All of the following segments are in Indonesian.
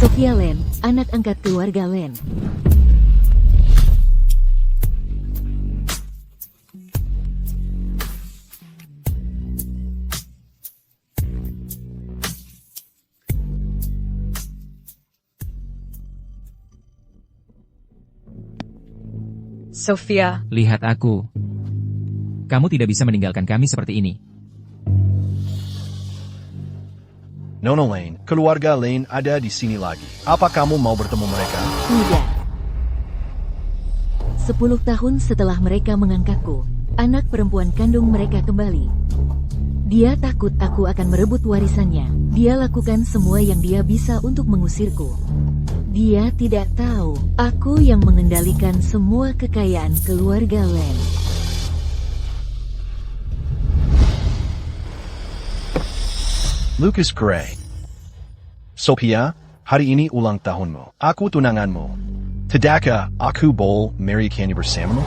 Sophia Lane, anak angkat keluarga Lane. Sophia, Lihat aku. Kamu tidak bisa meninggalkan kami seperti ini. Nona Lane, keluarga Lane ada di sini lagi. Apa kamu mau bertemu mereka? Tidak. 10 tahun setelah mereka mengangkatku, anak perempuan kandung mereka kembali. Dia takut aku akan merebut warisannya. Dia lakukan semua yang dia bisa untuk mengusirku. Dia tidak tahu, aku yang mengendalikan semua kekayaan keluarga Lane. Lucas Gray. Sophia, hari ini ulang tahunmu. Aku tunanganmu. Tidakkah aku boleh merayakannya bersamamu?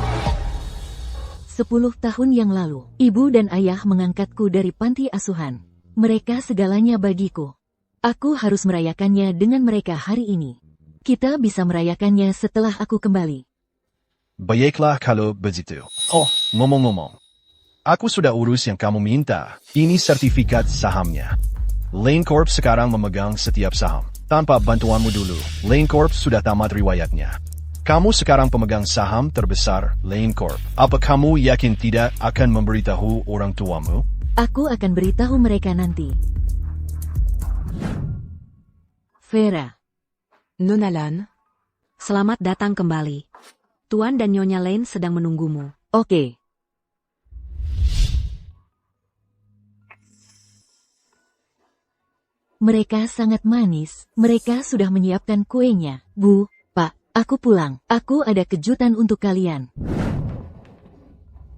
10 tahun yang lalu, ibu dan ayah mengangkatku dari panti asuhan. Mereka segalanya bagiku. Aku harus merayakannya dengan mereka hari ini. Kita bisa merayakannya setelah aku kembali. Baiklah kalau begitu. Oh, ngomong-ngomong. Aku sudah urus yang kamu minta. Ini sertifikat sahamnya. Lane Corp sekarang memegang setiap saham. Tanpa bantuanmu dulu, Lane Corp sudah tamat riwayatnya. Kamu sekarang pemegang saham terbesar Lane Corp. Apa kamu yakin tidak akan memberitahu orang tuamu? Aku akan beritahu mereka nanti. Vera. Nona Lane, selamat datang kembali. Tuan dan Nyonya Lane sedang menunggumu. Oke. Mereka sangat manis. Mereka sudah menyiapkan kuenya. Bu, Pak, aku pulang. Aku ada kejutan untuk kalian.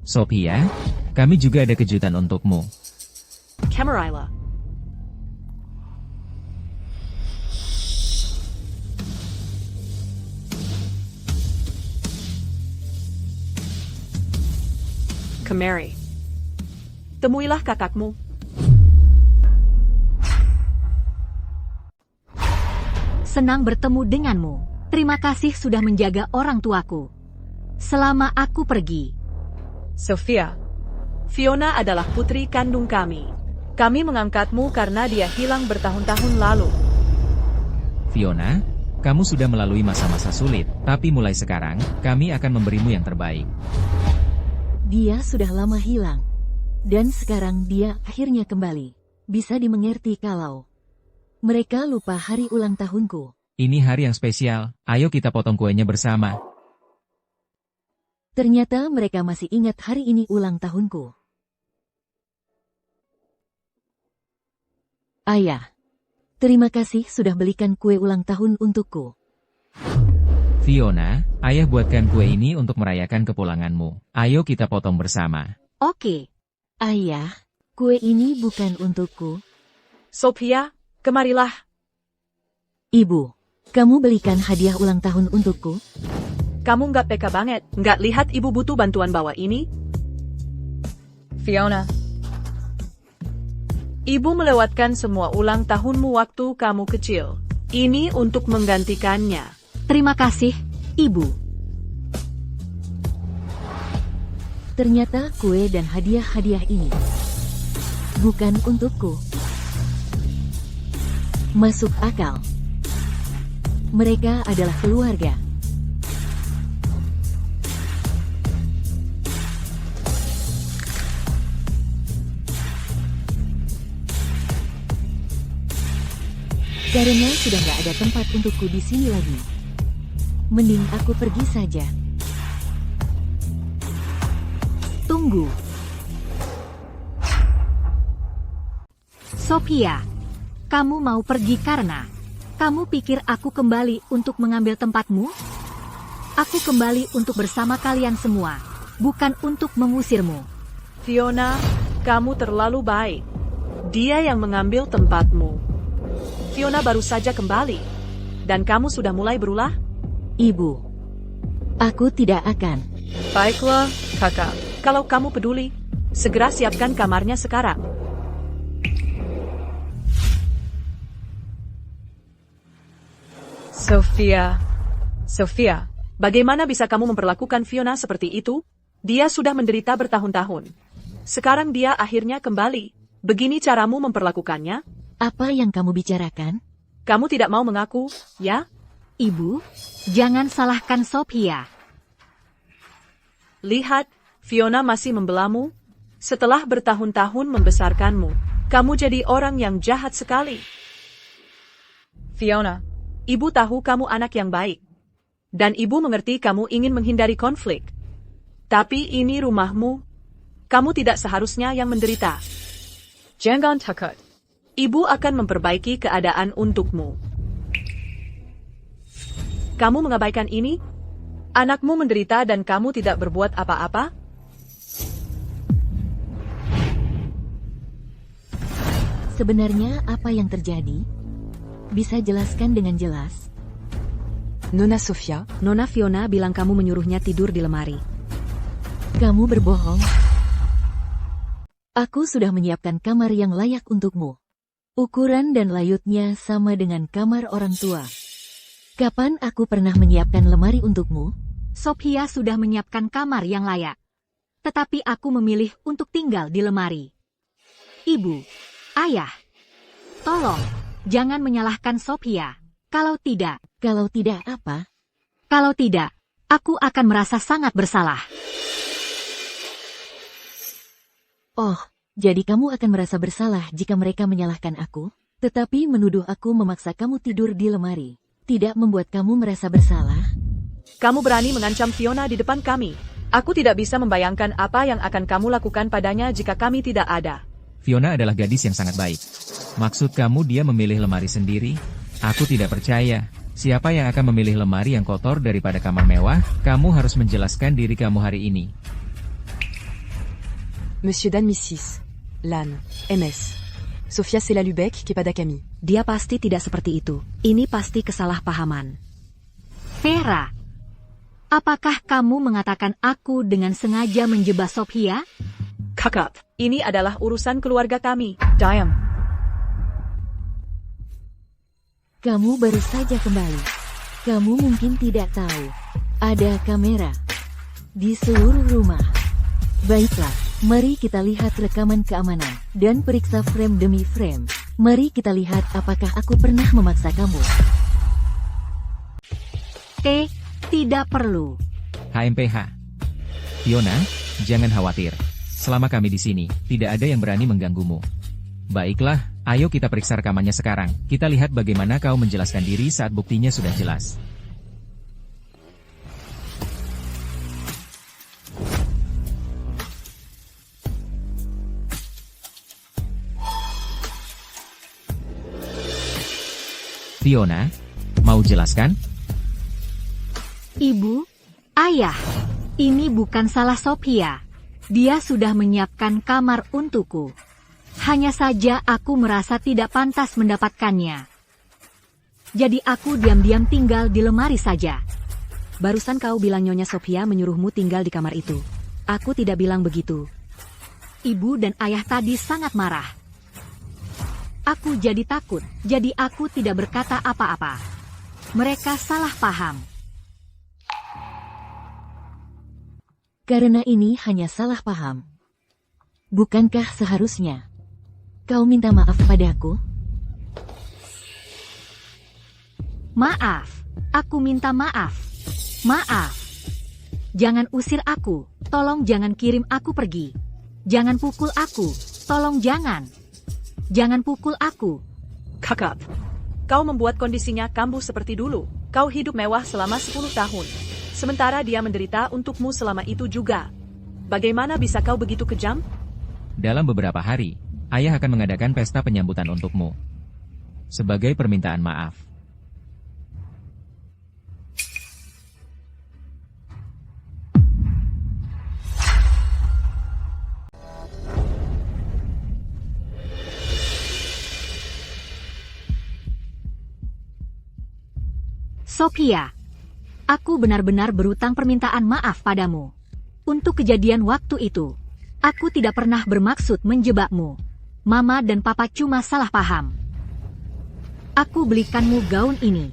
Sophia, kami juga ada kejutan untukmu. Camarilla. Kamari. Temuilah kakakmu. Senang bertemu denganmu. Terima kasih sudah menjaga orang tuaku. Selama aku pergi. Sophia, Fiona adalah putri kandung kami. Kami mengangkatmu karena dia hilang bertahun-tahun lalu. Fiona, kamu sudah melalui masa-masa sulit, tapi mulai sekarang, kami akan memberimu yang terbaik. Dia sudah lama hilang. Dan sekarang dia akhirnya kembali. Bisa dimengerti kalau mereka lupa hari ulang tahunku. Ini hari yang spesial, ayo kita potong kuenya bersama. Ternyata mereka masih ingat hari ini ulang tahunku. Ayah, terima kasih sudah belikan kue ulang tahun untukku. Fiona, ayah buatkan kue ini untuk merayakan kepulanganmu. Ayo kita potong bersama. Oke. Ayah, kue ini bukan untukku. Sophia, kemarilah. Ibu, kamu belikan hadiah ulang tahun untukku? Kamu nggak peka banget. Nggak lihat ibu butuh bantuan bawa ini? Fiona. Ibu melewatkan semua ulang tahunmu waktu kamu kecil. Ini untuk menggantikannya. Terima kasih, Ibu. Ternyata kue dan hadiah-hadiah ini bukan untukku. Masuk akal. Mereka adalah keluarga. Karena sudah gak ada tempat untukku di sini lagi. Mending aku pergi saja. Tunggu. Sophia, kamu mau pergi karena kamu pikir aku kembali untuk mengambil tempatmu? Aku kembali untuk bersama kalian semua, bukan untuk mengusirmu. Fiona, kamu terlalu baik. Dia yang mengambil tempatmu. Fiona baru saja kembali. Dan kamu sudah mulai berulah? Ibu, aku tidak akan. Baiklah, kakak. Kalau kamu peduli, segera siapkan kamarnya sekarang. Sophia, bagaimana bisa kamu memperlakukan Fiona seperti itu? Dia sudah menderita bertahun-tahun. Sekarang dia akhirnya kembali. Begini caramu memperlakukannya? Apa yang kamu bicarakan? Kamu tidak mau mengaku, ya? Ibu, jangan salahkan Sophia. Lihat, Fiona masih membelamu. Setelah bertahun-tahun membesarkanmu, kamu jadi orang yang jahat sekali. Fiona, ibu tahu kamu anak yang baik. Dan ibu mengerti kamu ingin menghindari konflik. Tapi ini rumahmu. Kamu tidak seharusnya yang menderita. Jangan takut. Ibu akan memperbaiki keadaan untukmu. Kamu mengabaikan ini? Anakmu menderita dan kamu tidak berbuat apa-apa? Sebenarnya apa yang terjadi? Bisa jelaskan dengan jelas? Nona Sofia, Nona Fiona bilang kamu menyuruhnya tidur di lemari. Kamu berbohong. Aku sudah menyiapkan kamar yang layak untukmu. Ukuran dan layutnya sama dengan kamar orang tua. Kapan aku pernah menyiapkan lemari untukmu? Sophia sudah menyiapkan kamar yang layak. Tetapi aku memilih untuk tinggal di lemari. Ibu, ayah, tolong, jangan menyalahkan Sophia. Kalau tidak Apa? Kalau tidak, aku akan merasa sangat bersalah. Oh, jadi kamu akan merasa bersalah jika mereka menyalahkan aku? Tetapi menuduh aku memaksa kamu tidur di lemari tidak membuat kamu merasa bersalah? Kamu berani mengancam Fiona di depan kami. Aku tidak bisa membayangkan apa yang akan kamu lakukan padanya jika kami tidak ada. Fiona adalah gadis yang sangat baik. Maksud kamu dia memilih lemari sendiri? Aku tidak percaya. Siapa yang akan memilih lemari yang kotor daripada kamar mewah? Kamu harus menjelaskan diri kamu hari ini. Monsieur Dan Missis, Lan, MS. Sofia c'est la Lubeck qui pada kami. Dia pasti tidak seperti itu. Ini pasti kesalahpahaman. Vera, apakah kamu mengatakan aku dengan sengaja menjebak Sophia? Kakak, ini adalah urusan keluarga kami. Diam. Kamu baru saja kembali. Kamu mungkin tidak tahu. Ada kamera di seluruh rumah. Baiklah, mari kita lihat rekaman keamanan dan periksa frame demi frame. Mari kita lihat apakah aku pernah memaksa kamu. Tidak perlu. HMPH. Fiona, jangan khawatir. Selama kami di sini, tidak ada yang berani mengganggumu. Baiklah, ayo kita periksa rekamannya sekarang. Kita lihat bagaimana kau menjelaskan diri saat buktinya sudah jelas. Fiona, mau jelaskan? Ibu, ayah, ini bukan salah Sophia. Dia sudah menyiapkan kamar untukku. Hanya saja aku merasa tidak pantas mendapatkannya. Jadi aku diam-diam tinggal di lemari saja. Barusan kau bilang Nyonya Sophia menyuruhmu tinggal di kamar itu. Aku tidak bilang begitu. Ibu dan ayah tadi sangat marah. Aku jadi takut, jadi aku tidak berkata apa-apa. Mereka salah paham. Karena ini hanya salah paham. Bukankah seharusnya kau minta maaf padaku? Maaf, aku minta maaf. Maaf. Jangan usir aku, tolong jangan kirim aku pergi. Jangan pukul aku, tolong jangan. Jangan pukul aku. Kakak, kau membuat kondisinya kambuh seperti dulu. Kau hidup mewah selama 10 tahun. Sementara dia menderita untukmu selama itu juga. Bagaimana bisa kau begitu kejam? Dalam beberapa hari, ayah akan mengadakan pesta penyambutan untukmu. Sebagai permintaan maaf. Sophia, aku benar-benar berutang permintaan maaf padamu. Untuk kejadian waktu itu, aku tidak pernah bermaksud menjebakmu. Mama dan papa cuma salah paham. Aku belikanmu gaun ini.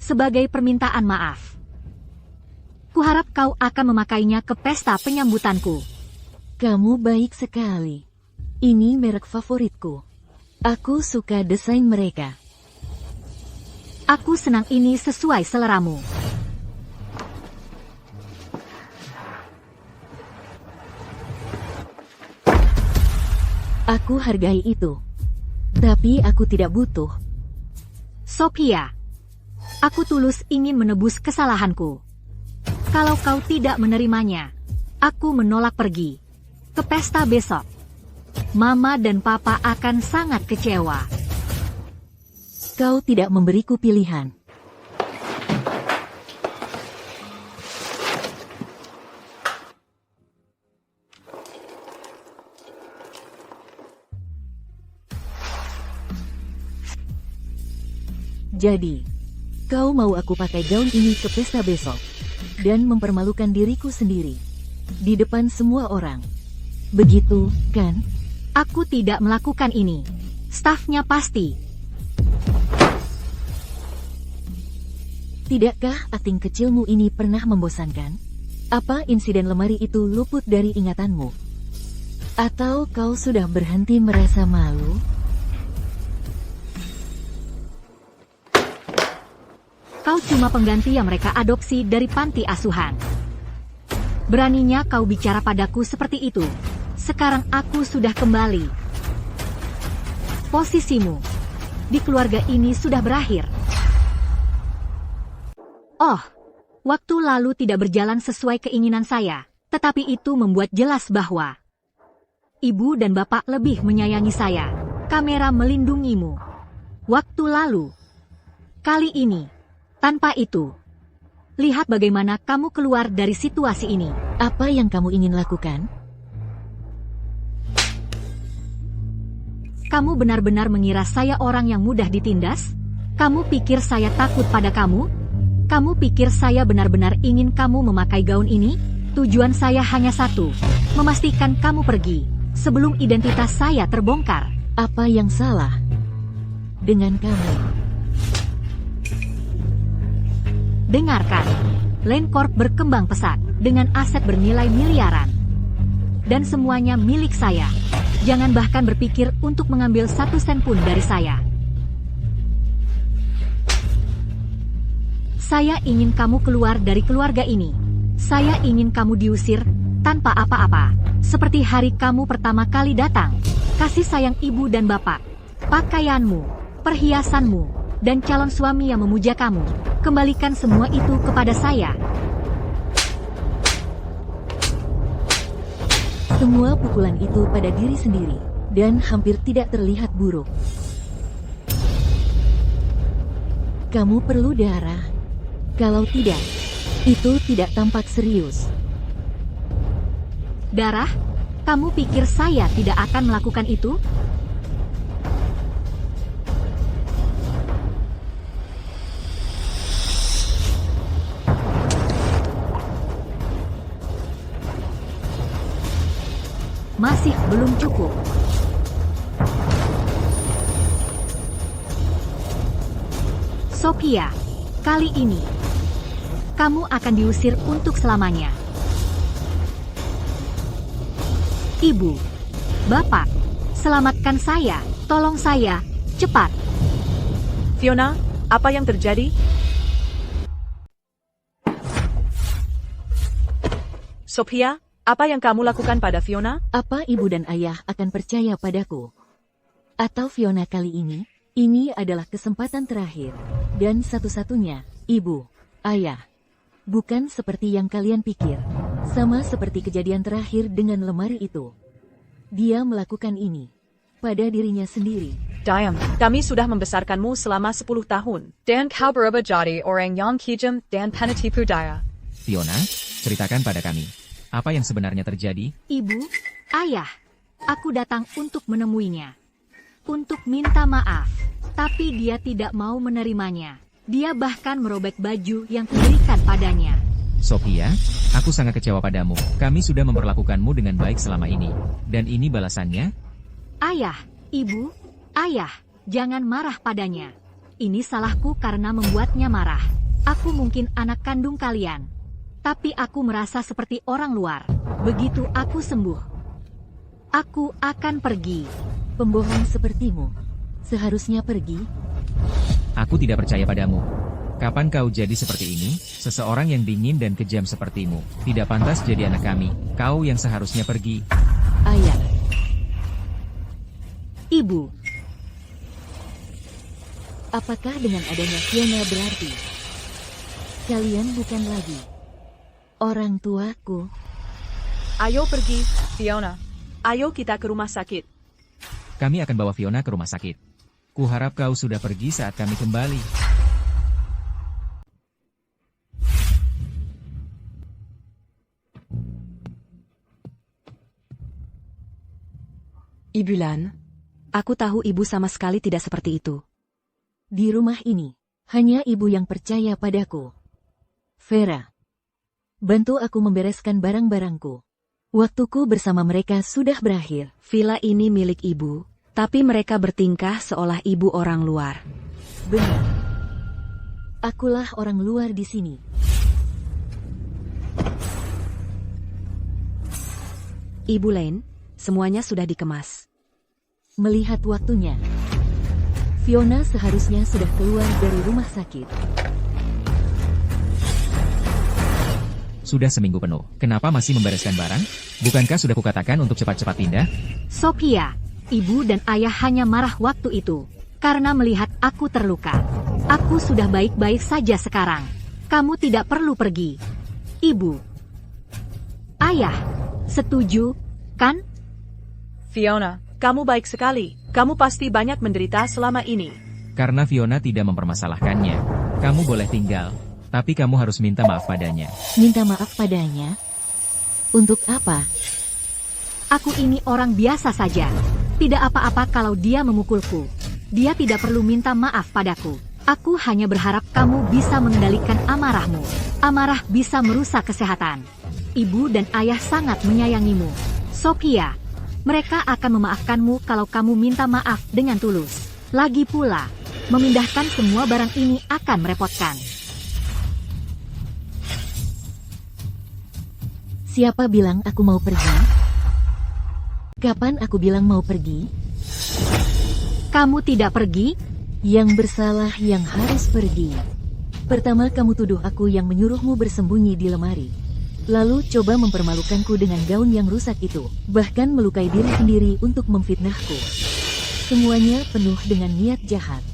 sebagai permintaan maaf. Kuharap kau akan memakainya ke pesta penyambutanku. Kamu baik sekali. Ini merek favoritku. Aku suka desain mereka. Aku senang ini sesuai seleramu. Aku hargai itu. Tapi aku tidak butuh. Sophia, aku tulus ingin menebus kesalahanku. Kalau kau tidak menerimanya, aku menolak pergi ke pesta besok. Mama dan Papa akan sangat kecewa. Kau tidak memberiku pilihan. Jadi, kau mau aku pakai gaun ini ke pesta besok dan mempermalukan diriku sendiri di depan semua orang. Begitu, kan? Aku tidak melakukan ini. Stafnya pasti. Tidakkah akting kecilmu ini pernah membosankan? Apa insiden lemari itu luput dari ingatanmu? Atau kau sudah berhenti merasa malu? Kau cuma pengganti yang mereka adopsi dari panti asuhan. Beraninya kau bicara padaku seperti itu. Sekarang aku sudah kembali. Posisimu di keluarga ini sudah berakhir. Oh, waktu lalu tidak berjalan sesuai keinginan saya, tetapi itu membuat jelas bahwa ibu dan bapak lebih menyayangi saya. Kamera melindungimu. Waktu lalu. Kali ini, tanpa itu. Lihat bagaimana kamu keluar dari situasi ini. Apa yang kamu ingin lakukan? Kamu benar-benar mengira saya orang yang mudah ditindas? Kamu pikir saya takut pada kamu? Kamu pikir saya benar-benar ingin kamu memakai gaun ini? Tujuan saya hanya satu, memastikan kamu pergi sebelum identitas saya terbongkar. Apa yang salah dengan kamu? Dengarkan, Lane Corp berkembang pesat dengan aset bernilai miliaran. Dan semuanya milik saya. Jangan bahkan berpikir untuk mengambil 1 sen pun dari saya. Saya ingin kamu keluar dari keluarga ini. Saya ingin kamu diusir tanpa apa-apa. Seperti hari kamu pertama kali datang. Kasih sayang ibu dan bapak. Pakaianmu, perhiasanmu, dan calon suami yang memuja kamu. Kembalikan semua itu kepada saya. Semua pukulan itu pada diri sendiri, dan hampir tidak terlihat buruk. Kamu perlu darah. Kalau tidak, itu tidak tampak serius. Darah? Kamu pikir saya tidak akan melakukan itu? Masih belum cukup. Sophia, kali ini kamu akan diusir untuk selamanya. Ibu, bapak, selamatkan saya, tolong saya, cepat. Fiona, apa yang terjadi? Sophia, apa yang kamu lakukan pada Fiona? Apa ibu dan ayah akan percaya padaku? Atau Fiona kali ini adalah kesempatan terakhir. Dan satu-satunya, ibu, ayah. Bukan seperti yang kalian pikir. Sama seperti kejadian terakhir dengan lemari itu. Dia melakukan ini pada dirinya sendiri. Diam, kami sudah membesarkanmu selama 10 tahun. Dan kau berubah jadi orang yang kejam dan penitipu daya. Fiona, ceritakan pada kami. Apa yang sebenarnya terjadi? Ibu, ayah, aku datang untuk menemuinya. Untuk minta maaf. Tapi dia tidak mau menerimanya. Dia bahkan merobek baju yang kuberikan padanya. Sophia, aku sangat kecewa padamu. Kami sudah memperlakukanmu dengan baik selama ini. Dan ini balasannya? Ayah, ibu, ayah, jangan marah padanya. Ini salahku karena membuatnya marah. Aku mungkin anak kandung kalian. Tapi aku merasa seperti orang luar. Begitu aku sembuh, aku akan pergi. Pembohong sepertimu seharusnya pergi. Aku tidak percaya padamu. Kapan kau jadi seperti ini? Seseorang yang dingin dan kejam sepertimu tidak pantas jadi anak kami. Kau yang seharusnya pergi. Ayah, Ibu, apakah dengan adanya Fiona berarti kalian bukan lagi orang tuaku? Ayo pergi, Fiona. Ayo kita ke rumah sakit. Kami akan bawa Fiona ke rumah sakit. Kuharap kau sudah pergi saat kami kembali. Ibu Lan, aku tahu ibu sama sekali tidak seperti itu. Di rumah ini, hanya ibu yang percaya padaku. Vera, bantu aku membereskan barang-barangku. Waktuku bersama mereka sudah berakhir. Villa ini milik ibu, tapi mereka bertingkah seolah ibu orang luar. Benar. Akulah orang luar di sini. Ibu Lane, semuanya sudah dikemas. Melihat waktunya, Fiona seharusnya sudah keluar dari rumah sakit. Sudah seminggu penuh. Kenapa masih membereskan barang? Bukankah sudah kukatakan untuk cepat-cepat pindah? Sophia, ibu dan ayah hanya marah waktu itu karena melihat aku terluka. Aku sudah baik-baik saja sekarang. Kamu tidak perlu pergi. Ibu, ayah, setuju, kan? Fiona, kamu baik sekali. Kamu pasti banyak menderita selama ini. Karena Fiona tidak mempermasalahkannya. Kamu boleh tinggal, tapi kamu harus minta maaf padanya. Minta maaf padanya? Untuk apa? Aku ini orang biasa saja. Tidak apa-apa kalau dia memukulku. Dia tidak perlu minta maaf padaku. Aku hanya berharap kamu bisa mengendalikan amarahmu. Amarah bisa merusak kesehatan. Ibu dan ayah sangat menyayangimu. Sophia, mereka akan memaafkanmu kalau kamu minta maaf dengan tulus. Lagi pula, memindahkan semua barang ini akan merepotkan. Siapa bilang aku mau pergi? Kapan aku bilang mau pergi? Kamu tidak pergi? Yang bersalah yang harus pergi. Pertama kamu tuduh aku yang menyuruhmu bersembunyi di lemari. Lalu coba mempermalukanku dengan gaun yang rusak itu. Bahkan melukai diri sendiri untuk memfitnahku. Semuanya penuh dengan niat jahat.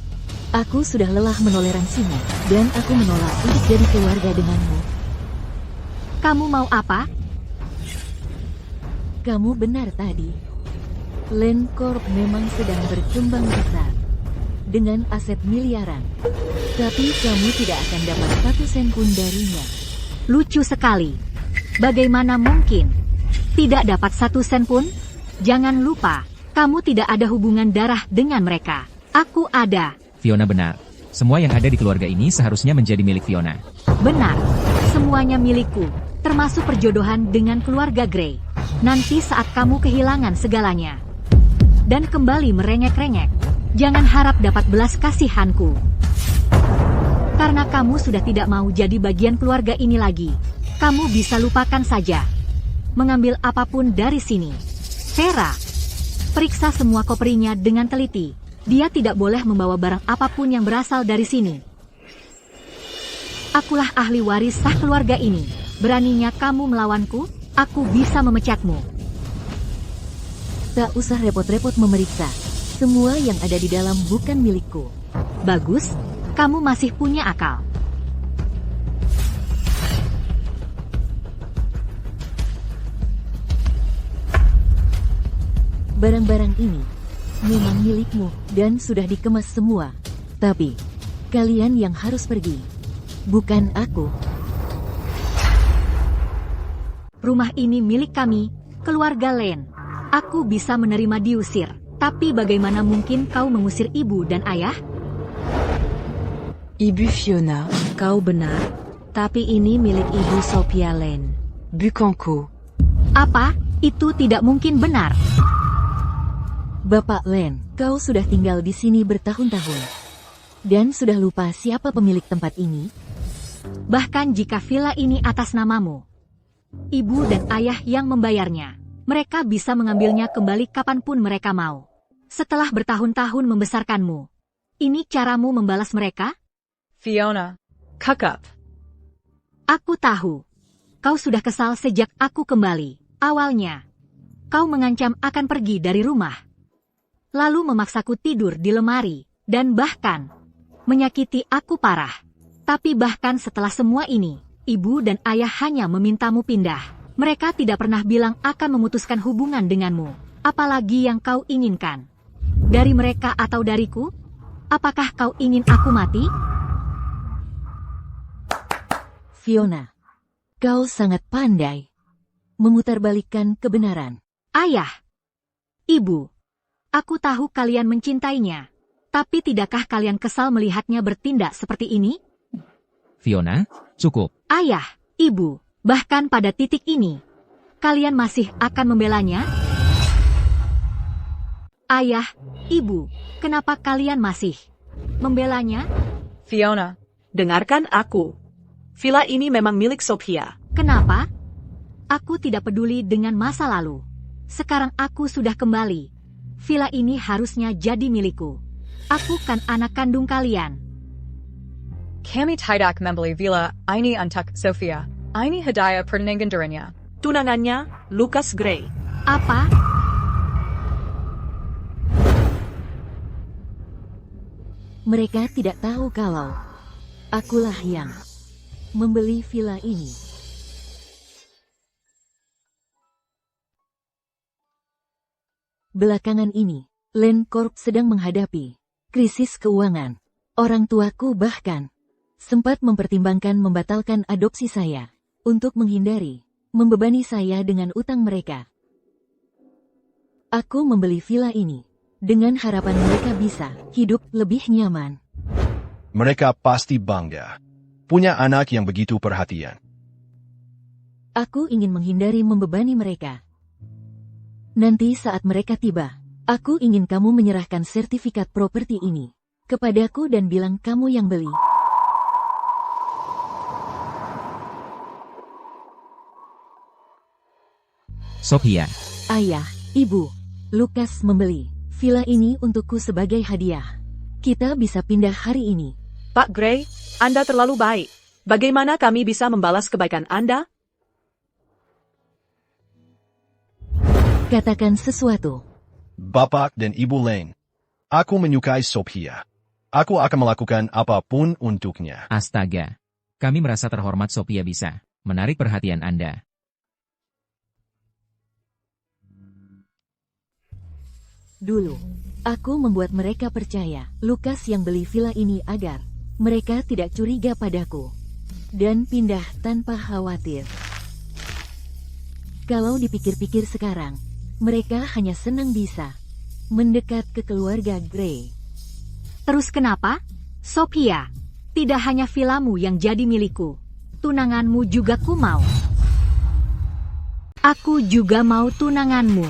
Aku sudah lelah menoleransimu. Dan aku menolak untuk jadi keluarga denganmu. Kamu mau apa? Kamu benar tadi. Lane Corp memang sedang berkembang besar. Dengan aset miliaran. Tapi kamu tidak akan dapat 1 sen pun darinya. Lucu sekali. Bagaimana mungkin? Tidak dapat 1 sen pun? Jangan lupa, kamu tidak ada hubungan darah dengan mereka. Aku ada. Fiona benar. Semua yang ada di keluarga ini seharusnya menjadi milik Fiona. Benar. Semuanya milikku. Termasuk perjodohan dengan keluarga Grey. Nanti saat kamu kehilangan segalanya. Dan kembali merengek-rengek. Jangan harap dapat belas kasihanku. Karena kamu sudah tidak mau jadi bagian keluarga ini lagi. Kamu bisa lupakan saja. Mengambil apapun dari sini. Vera, periksa semua koperinya dengan teliti. Dia tidak boleh membawa barang apapun yang berasal dari sini. Akulah ahli waris sah keluarga ini. Beraninya kamu melawanku, aku bisa memecatmu. Tak usah repot-repot memeriksa. Semua yang ada di dalam bukan milikku. Bagus, kamu masih punya akal. Barang-barang ini memang milikmu dan sudah dikemas semua. Tapi, kalian yang harus pergi. Bukan aku. Rumah ini milik kami, keluarga Lane. Aku bisa menerima diusir. Tapi bagaimana mungkin kau mengusir ibu dan ayah? Ibu Fiona, kau benar. Tapi ini milik Ibu Sophia Lane. Bukanku. Apa? Itu tidak mungkin benar. Bapak Lane, kau sudah tinggal di sini bertahun-tahun. Dan sudah lupa siapa pemilik tempat ini? Bahkan jika villa ini atas namamu, ibu dan ayah yang membayarnya, mereka bisa mengambilnya kembali kapanpun mereka mau. Setelah bertahun-tahun membesarkanmu, ini caramu membalas mereka? Fiona, kakak. Aku tahu. Kau sudah kesal sejak aku kembali. Awalnya, kau mengancam akan pergi dari rumah. Lalu memaksaku tidur di lemari, dan bahkan menyakiti aku parah. Tapi bahkan setelah semua ini, ibu dan ayah hanya memintamu pindah. Mereka tidak pernah bilang akan memutuskan hubungan denganmu. Apalagi yang kau inginkan. Dari mereka atau dariku? Apakah kau ingin aku mati? Fiona, kau sangat pandai memutarbalikkan kebenaran. Ayah, ibu, aku tahu kalian mencintainya. Tapi tidakkah kalian kesal melihatnya bertindak seperti ini? Fiona, cukup. Ayah, ibu, bahkan pada titik ini, kalian masih akan membelanya? Ayah, ibu, kenapa kalian masih membelanya? Fiona, dengarkan aku. Villa ini memang milik Sophia. Kenapa? Aku tidak peduli dengan masa lalu. Sekarang aku sudah kembali. Villa ini harusnya jadi milikku. Aku kan anak kandung kalian. Kami tidak membeli villa ini untuk Sophia. Ini hadiah pernikahan darinya. Tunangannya, Lucas Gray. Apa? Mereka tidak tahu kalau akulah yang membeli villa ini. Belakangan ini, Land Corp sedang menghadapi krisis keuangan. Orang tuaku bahkan sempat mempertimbangkan membatalkan adopsi saya untuk menghindari membebani saya dengan utang mereka. Aku membeli villa ini dengan harapan mereka bisa hidup lebih nyaman. Mereka pasti bangga. Punya anak yang begitu perhatian. Aku ingin menghindari membebani mereka. Nanti saat mereka tiba, aku ingin kamu menyerahkan sertifikat properti ini kepadaku dan bilang kamu yang beli. Sophia, Ayah, Ibu, Lucas membeli villa ini untukku sebagai hadiah. Kita bisa pindah hari ini. Pak Gray, Anda terlalu baik. Bagaimana kami bisa membalas kebaikan Anda? Katakan sesuatu. Bapak dan Ibu Lane, aku menyukai Sophia. Aku akan melakukan apapun untuknya. astaga. Kami merasa terhormat Sophia bisa menarik perhatian Anda. Dulu, aku membuat mereka percaya Lucas yang beli villa ini agar mereka tidak curiga padaku dan pindah tanpa khawatir. Kalau dipikir-pikir sekarang, mereka hanya senang bisa mendekat ke keluarga Gray. Terus kenapa? Sophia, tidak hanya villamu yang jadi milikku. Tunanganmu juga ku mau. Aku juga mau tunanganmu.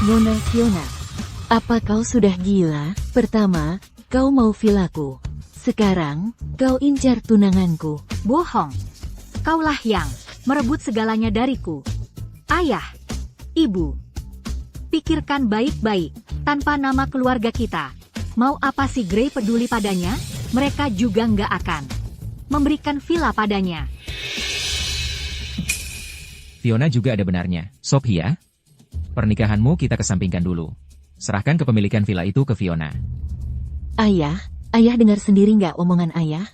Nona Fiona, apa kau sudah gila? Pertama, kau mau villaku. Sekarang, kau incar tunanganku. Bohong. Kaulah yang merebut segalanya dariku. Ayah, ibu, pikirkan baik-baik. Tanpa nama keluarga kita, mau apa si Gray peduli padanya? Mereka juga nggak akan memberikan villa padanya. Fiona juga ada benarnya. Sophia, pernikahanmu kita kesampingkan dulu. Serahkan kepemilikan villa itu ke Fiona. Ayah dengar sendiri nggak omongan ayah?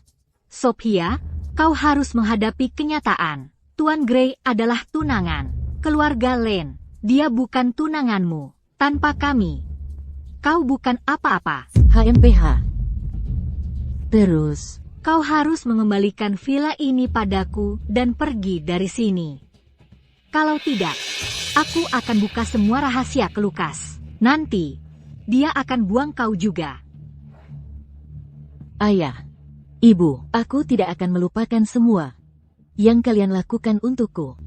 Sophia, kau harus menghadapi kenyataan. Tuan Gray adalah tunangan keluarga Lane. Dia bukan tunanganmu. Tanpa kami, kau bukan apa-apa. HMPH. Terus, Kau harus mengembalikan villa ini padaku dan pergi dari sini. Kalau tidak, aku akan buka semua rahasia ke Lucas. Nanti, dia akan buang kau juga. ayah, ibu, aku tidak akan melupakan semua yang kalian lakukan untukku.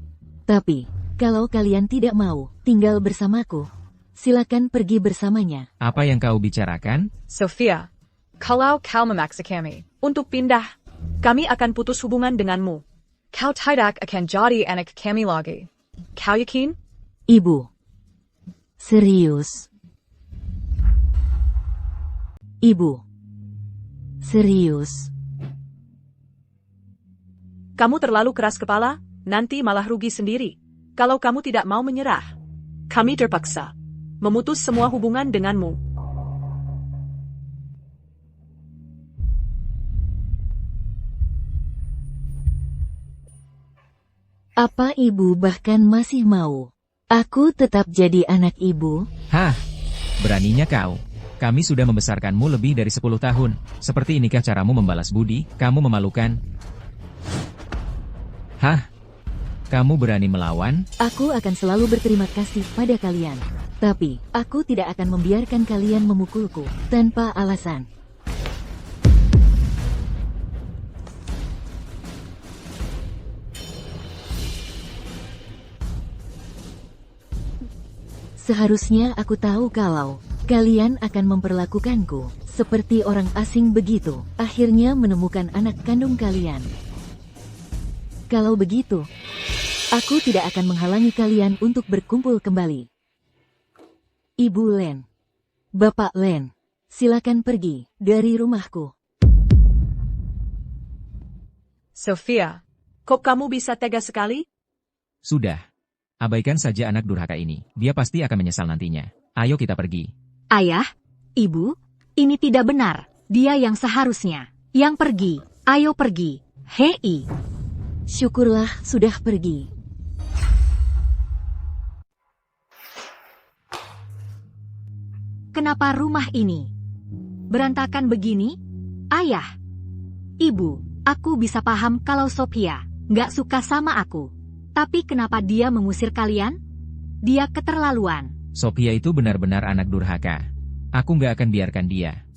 Tapi, kalau kalian tidak mau tinggal bersamaku, silakan pergi bersamanya. Apa yang kau bicarakan? Sophia, Kalau kau memaksa kami, Untuk pindah, kami akan putus hubungan denganmu. kau tidak akan jadi anak kami lagi. Kau yakin? Ibu. Serius. Ibu. Serius. Kamu terlalu keras kepala, nanti malah rugi sendiri. Kalau kamu tidak mau menyerah, kami terpaksa memutus semua hubungan denganmu. Apa ibu bahkan masih mau? Aku tetap jadi anak ibu? Hah? Beraninya kau. Kami sudah membesarkanmu lebih dari 10 tahun. Seperti inikah caramu membalas budi? Kamu memalukan. Hah? Kamu berani melawan? Aku akan selalu berterima kasih pada kalian. Tapi, aku tidak akan membiarkan kalian memukulku tanpa alasan. Seharusnya aku tahu kalau kalian akan memperlakukanku seperti orang asing begitu. Akhirnya menemukan anak kandung kalian. Kalau begitu, aku tidak akan menghalangi kalian untuk berkumpul kembali. Ibu Len, Bapak Len, silakan pergi dari rumahku. Sophia, Kok kamu bisa tega sekali? Sudah. Abaikan saja anak durhaka ini. Dia pasti akan menyesal nantinya. Ayo kita pergi. Ayah, ibu, ini tidak benar. Dia yang seharusnya. Yang pergi. Ayo pergi. Hei. Syukurlah sudah pergi. Kenapa rumah ini berantakan begini? Ayah, ibu, aku bisa paham kalau Sophia nggak suka sama aku. Tapi kenapa dia mengusir kalian? Dia keterlaluan. Sophia itu benar-benar anak durhaka. Aku nggak akan biarkan dia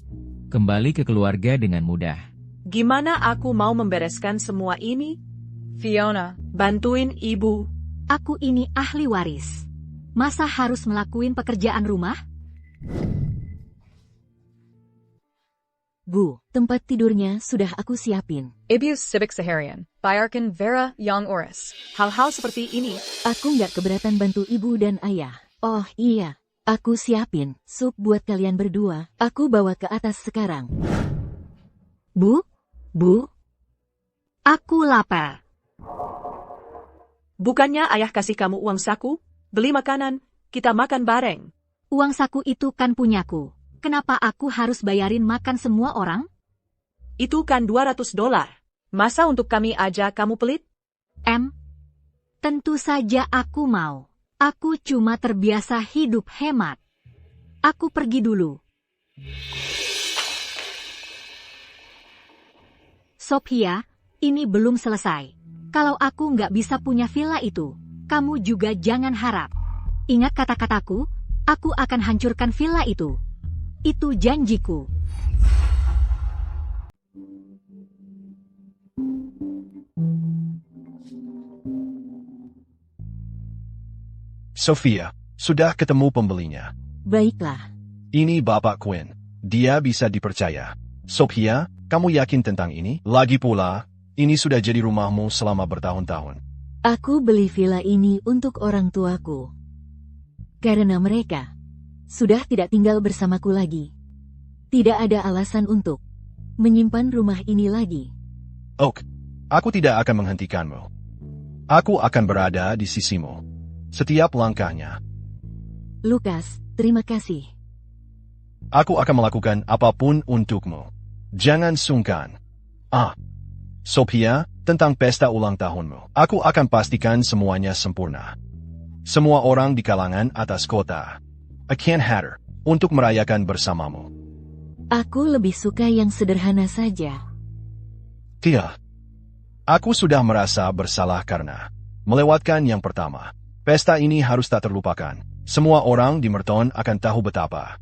kembali ke keluarga dengan mudah. Gimana aku mau membereskan semua ini? Fiona, Bantuin ibu. Aku ini ahli waris. Masa harus melakuin pekerjaan rumah? Bu, tempat tidurnya sudah aku siapin. Ibu Civic Saharian, Bayarkan Vera Young Oris. Hal-hal seperti ini, Aku nggak keberatan bantu ibu dan ayah. Oh iya, aku siapin sup buat kalian berdua. Aku bawa ke atas sekarang. Bu? Aku lapar. bukannya ayah kasih kamu uang saku? Beli makanan, kita makan bareng. Uang saku itu kan punyaku. Kenapa aku harus bayarin makan semua orang? Itu kan $200. Masa untuk kami aja kamu pelit? Tentu saja aku mau. Aku cuma terbiasa hidup hemat. Aku pergi dulu. Sophia, ini belum selesai. Kalau aku nggak bisa punya villa itu, kamu juga jangan harap. Ingat kata-kataku, aku akan hancurkan villa itu. Itu janjiku. Sophia, sudah ketemu pembelinya. Baiklah, Ini Bapak Quinn. Dia bisa dipercaya. Sophia, kamu yakin tentang ini? Lagi pula, ini sudah jadi rumahmu selama bertahun-tahun. aku beli villa ini untuk orang tuaku. Karena mereka sudah tidak tinggal bersamaku lagi. Tidak ada alasan untuk menyimpan rumah ini lagi. Oak, aku tidak akan menghentikanmu. Aku akan berada di sisimu. Setiap langkahnya. Lukas, terima kasih. Aku akan melakukan apapun untukmu. Jangan sungkan. Sophia, tentang pesta ulang tahunmu. Aku akan pastikan semuanya sempurna. Semua orang di kalangan atas kota akan hadir untuk merayakan bersamamu. Aku lebih suka yang sederhana saja. Tidak. Aku sudah merasa bersalah karena melewatkan yang pertama. Pesta ini harus tak terlupakan. Semua orang di Merton akan tahu betapa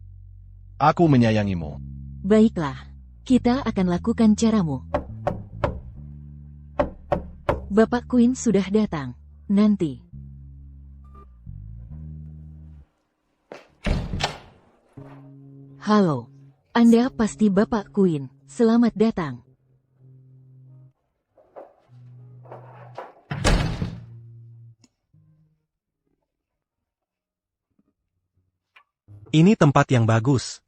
aku menyayangimu. Baiklah, kita akan lakukan caramu. Bapak Quinn sudah datang. Nanti. Halo. Anda pasti Bapak Queen. Selamat datang. Ini tempat yang bagus.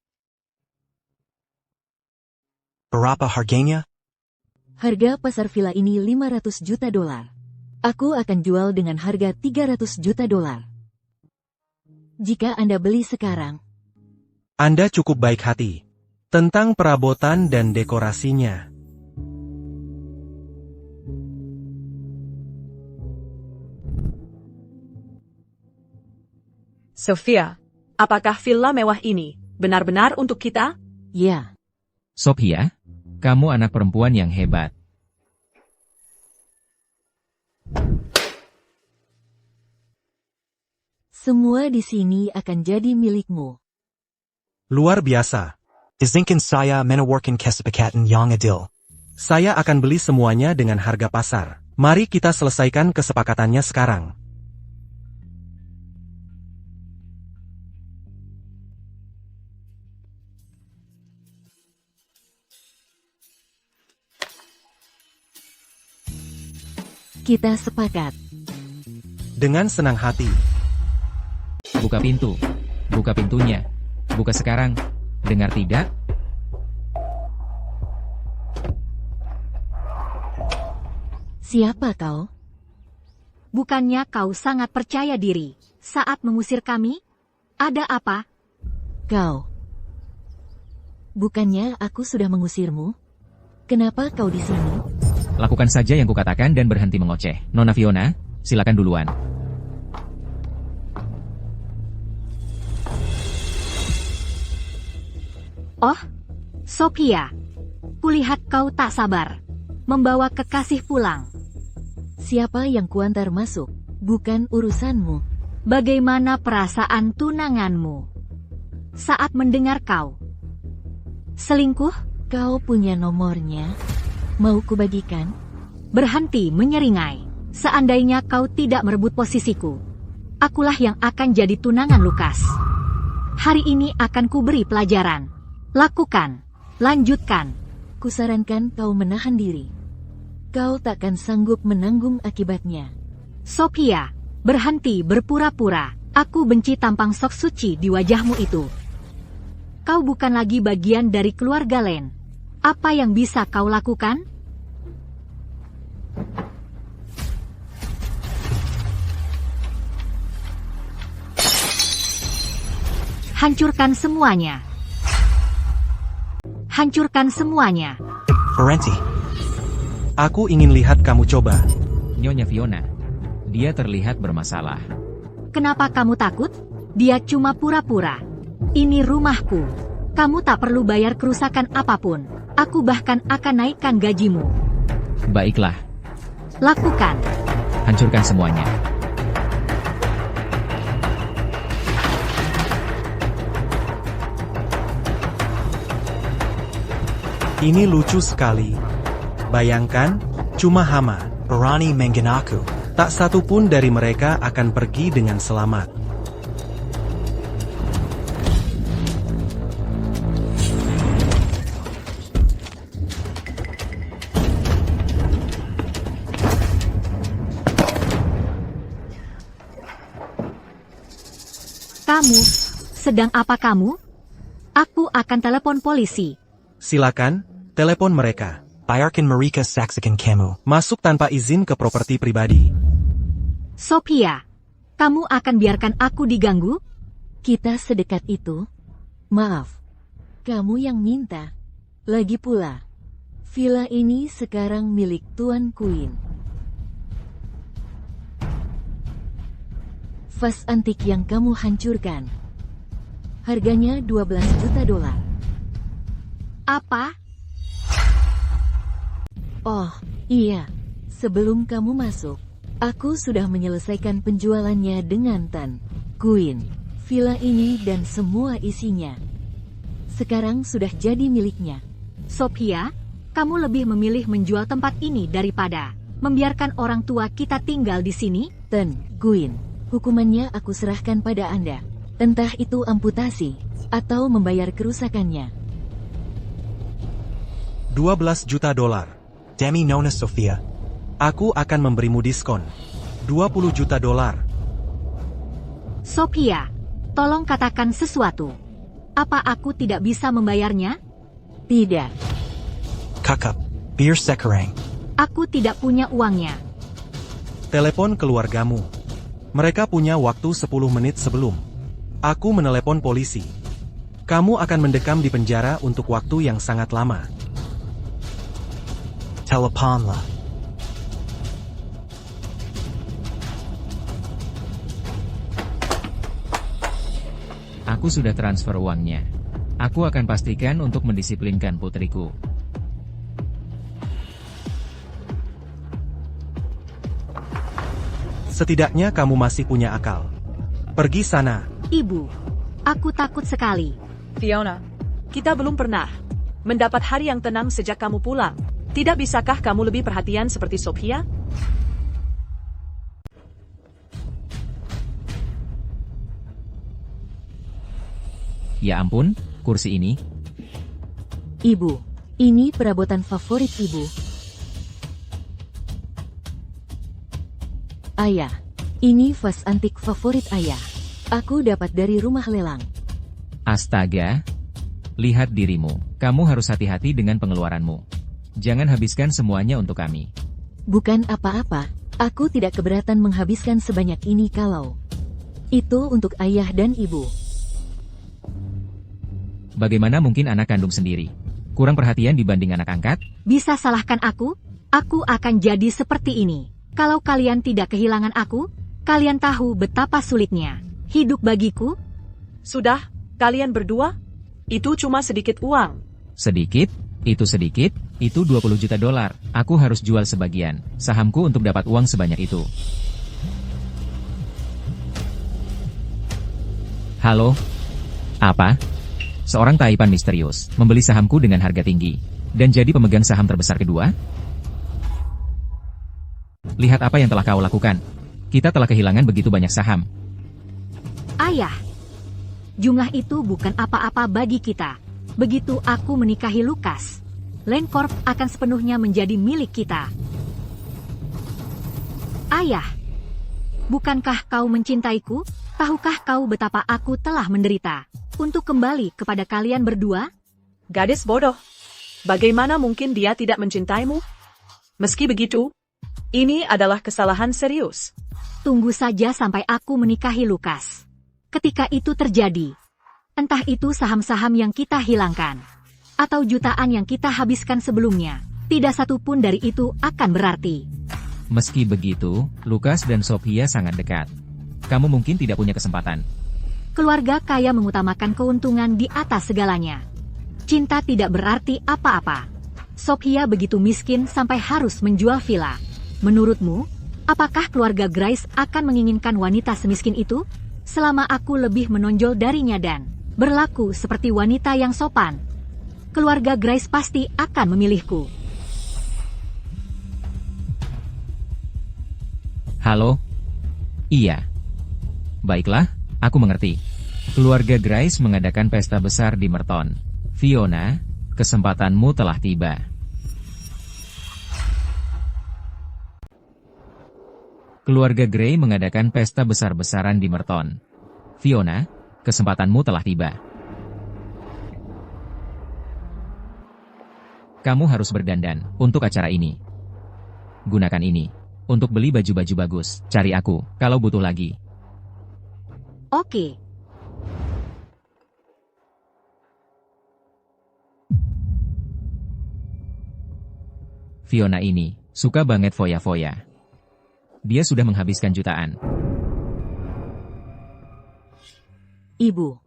Berapa harganya? Harga pasar villa ini 500 juta dolar. Aku akan jual dengan harga 300 juta dolar. Jika Anda beli sekarang, Anda cukup baik hati. Tentang perabotan dan dekorasinya. Sophia, apakah villa mewah ini benar-benar untuk kita? ya, Sophia, kamu anak perempuan yang hebat. semua di sini akan jadi milikmu. Luar biasa. Izinkan saya menawarkan kesepakatan yang adil. Saya akan beli semuanya dengan harga pasar. Mari kita selesaikan kesepakatannya sekarang. Kita sepakat. Dengan senang hati. Buka pintu. Buka pintunya. Buka sekarang. Dengar tidak? Siapa kau? Bukannya kau sangat percaya diri saat mengusir kami? Ada apa? Kau. Bukannya aku sudah mengusirmu? Kenapa kau di sini? Lakukan saja yang kukatakan dan berhenti mengoceh. Nona Fiona, silakan duluan. Oh, Sophia. Kulihat kau tak sabar membawa kekasih pulang. Siapa yang kuantar masuk? Bukan urusanmu. Bagaimana perasaan tunanganmu saat mendengar kau selingkuh? Kau punya nomornya? Mau kubagikan? Berhenti menyeringai. Seandainya kau tidak merebut posisiku, akulah yang akan jadi tunangan Lukas. Hari ini akan kuberi pelajaran. Lakukan. Lanjutkan. Kusarankan kau menahan diri. Kau takkan sanggup menanggung akibatnya. Sophia, berhenti berpura-pura. Aku benci tampang sok suci di wajahmu itu. Kau bukan lagi bagian dari keluarga Len. Apa yang bisa kau lakukan? Hancurkan semuanya. Hancurkan semuanya. Parenti, Aku ingin lihat kamu coba. Nyonya Fiona, dia terlihat bermasalah. Kenapa kamu takut? Dia cuma pura-pura. Ini rumahku. Kamu tak perlu bayar kerusakan apapun. Aku bahkan akan naikkan gajimu. Baiklah, Lakukan. hancurkan semuanya. Ini lucu sekali. Bayangkan, cuma hama. berani mengenaku. Tak satu pun dari mereka akan pergi dengan selamat. Kamu, sedang apa kamu? Aku akan telepon polisi. Silakan, telepon mereka. Bayarkan mereka saksikan kamu. Masuk tanpa izin ke properti pribadi. Sophia, kamu akan biarkan aku diganggu? Kita sedekat itu? Maaf, kamu yang minta. Lagi pula, villa ini sekarang milik Tuan Queen. Vas antik yang kamu hancurkan. Harganya 12 juta dolar. Apa? Oh, iya. Sebelum kamu masuk, aku sudah menyelesaikan penjualannya dengan Tan Queen. Villa ini dan semua isinya sekarang sudah jadi miliknya. Sophia, kamu lebih memilih menjual tempat ini daripada membiarkan orang tua kita tinggal di sini? Tan Queen, hukumannya aku serahkan pada Anda. Entah itu amputasi atau membayar kerusakannya. 12 juta dolar. Demi Nona Sofia. Aku akan memberimu diskon. 20 juta dolar. Sophia, tolong katakan sesuatu. Apa aku tidak bisa membayarnya? Tidak. Kakak. Bir sekarang. Aku tidak punya uangnya. Telepon keluargamu. Mereka punya waktu 10 menit sebelum aku menelepon polisi. Kamu akan mendekam di penjara untuk waktu yang sangat lama. Teleponlah. Aku sudah transfer uangnya. Aku akan pastikan untuk mendisiplinkan putriku. Setidaknya kamu masih punya akal. Pergi sana. Ibu, aku takut sekali. Fiona, kita belum pernah mendapat hari yang tenang sejak kamu pulang. Tidak bisakah kamu lebih perhatian seperti Sophia? Ya ampun, kursi ini. Ibu, ini perabotan favorit ibu. Ayah, ini vas antik favorit ayah. Aku dapat dari rumah lelang. Astaga. Lihat dirimu. Kamu harus hati-hati dengan pengeluaranmu. Jangan habiskan semuanya untuk kami. Bukan apa-apa, aku tidak keberatan menghabiskan sebanyak ini kalau itu untuk ayah dan ibu. Bagaimana mungkin anak kandung sendiri? Kurang perhatian dibanding anak angkat? Bisa salahkan aku? Aku akan jadi seperti ini. Kalau kalian tidak kehilangan aku, kalian tahu betapa sulitnya hidup bagiku. Sudah, kalian berdua? Itu cuma sedikit uang. Sedikit? Itu sedikit? Itu 20 juta dolar. Aku harus jual sebagian sahamku untuk dapat uang sebanyak itu. Halo? Apa? Seorang Taipan misterius membeli sahamku dengan harga tinggi dan jadi pemegang saham terbesar kedua? Lihat apa yang telah kau lakukan. Kita telah kehilangan begitu banyak saham. Ayah, jumlah itu bukan apa-apa bagi kita. Begitu aku menikahi Lukas, Landcorp akan sepenuhnya menjadi milik kita. Ayah, bukankah kau mencintaiku? Tahukah kau betapa aku telah menderita untuk kembali kepada kalian berdua? Gadis bodoh. Bagaimana mungkin dia tidak mencintaimu? Meski begitu, ini adalah kesalahan serius. Tunggu saja sampai aku menikahi Lukas. Ketika itu terjadi, entah itu saham-saham yang kita hilangkan, atau jutaan yang kita habiskan sebelumnya, tidak satu pun dari itu akan berarti. Meski begitu, Lukas dan Sophia sangat dekat. Kamu mungkin tidak punya kesempatan. Keluarga kaya mengutamakan keuntungan di atas segalanya. Cinta tidak berarti apa-apa. Sophia begitu miskin sampai harus menjual villa. Menurutmu, apakah keluarga Grace akan menginginkan wanita semiskin itu? Selama aku lebih menonjol darinya dan berlaku seperti wanita yang sopan, keluarga Grace pasti akan memilihku. Halo? Iya. Baiklah, aku mengerti. Keluarga Grace mengadakan pesta besar di Merton. Fiona, kesempatanmu telah tiba. Keluarga Gray mengadakan pesta besar-besaran di Merton. Fiona, kesempatanmu telah tiba. Kamu harus berdandan untuk acara ini. Gunakan ini untuk beli baju-baju bagus. Cari aku kalau butuh lagi. Oke. Fiona ini suka banget foya-foya. Dia sudah menghabiskan jutaan. Ibu,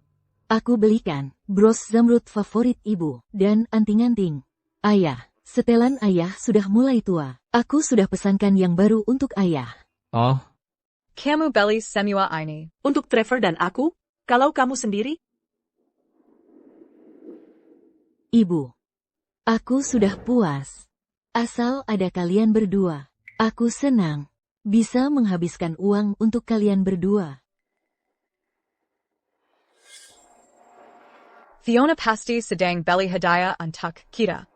aku belikan bros zamrud favorit ibu dan anting-anting. Ayah, setelan ayah sudah mulai tua. Aku sudah pesankan yang baru untuk ayah. Oh, Kamu beli semua ini. Untuk Trevor dan aku, kalau kamu sendiri? Ibu, aku sudah puas. Asal ada kalian berdua, aku senang bisa menghabiskan uang untuk kalian berdua. Fiona pasti sedang beli hadiah untuk kita.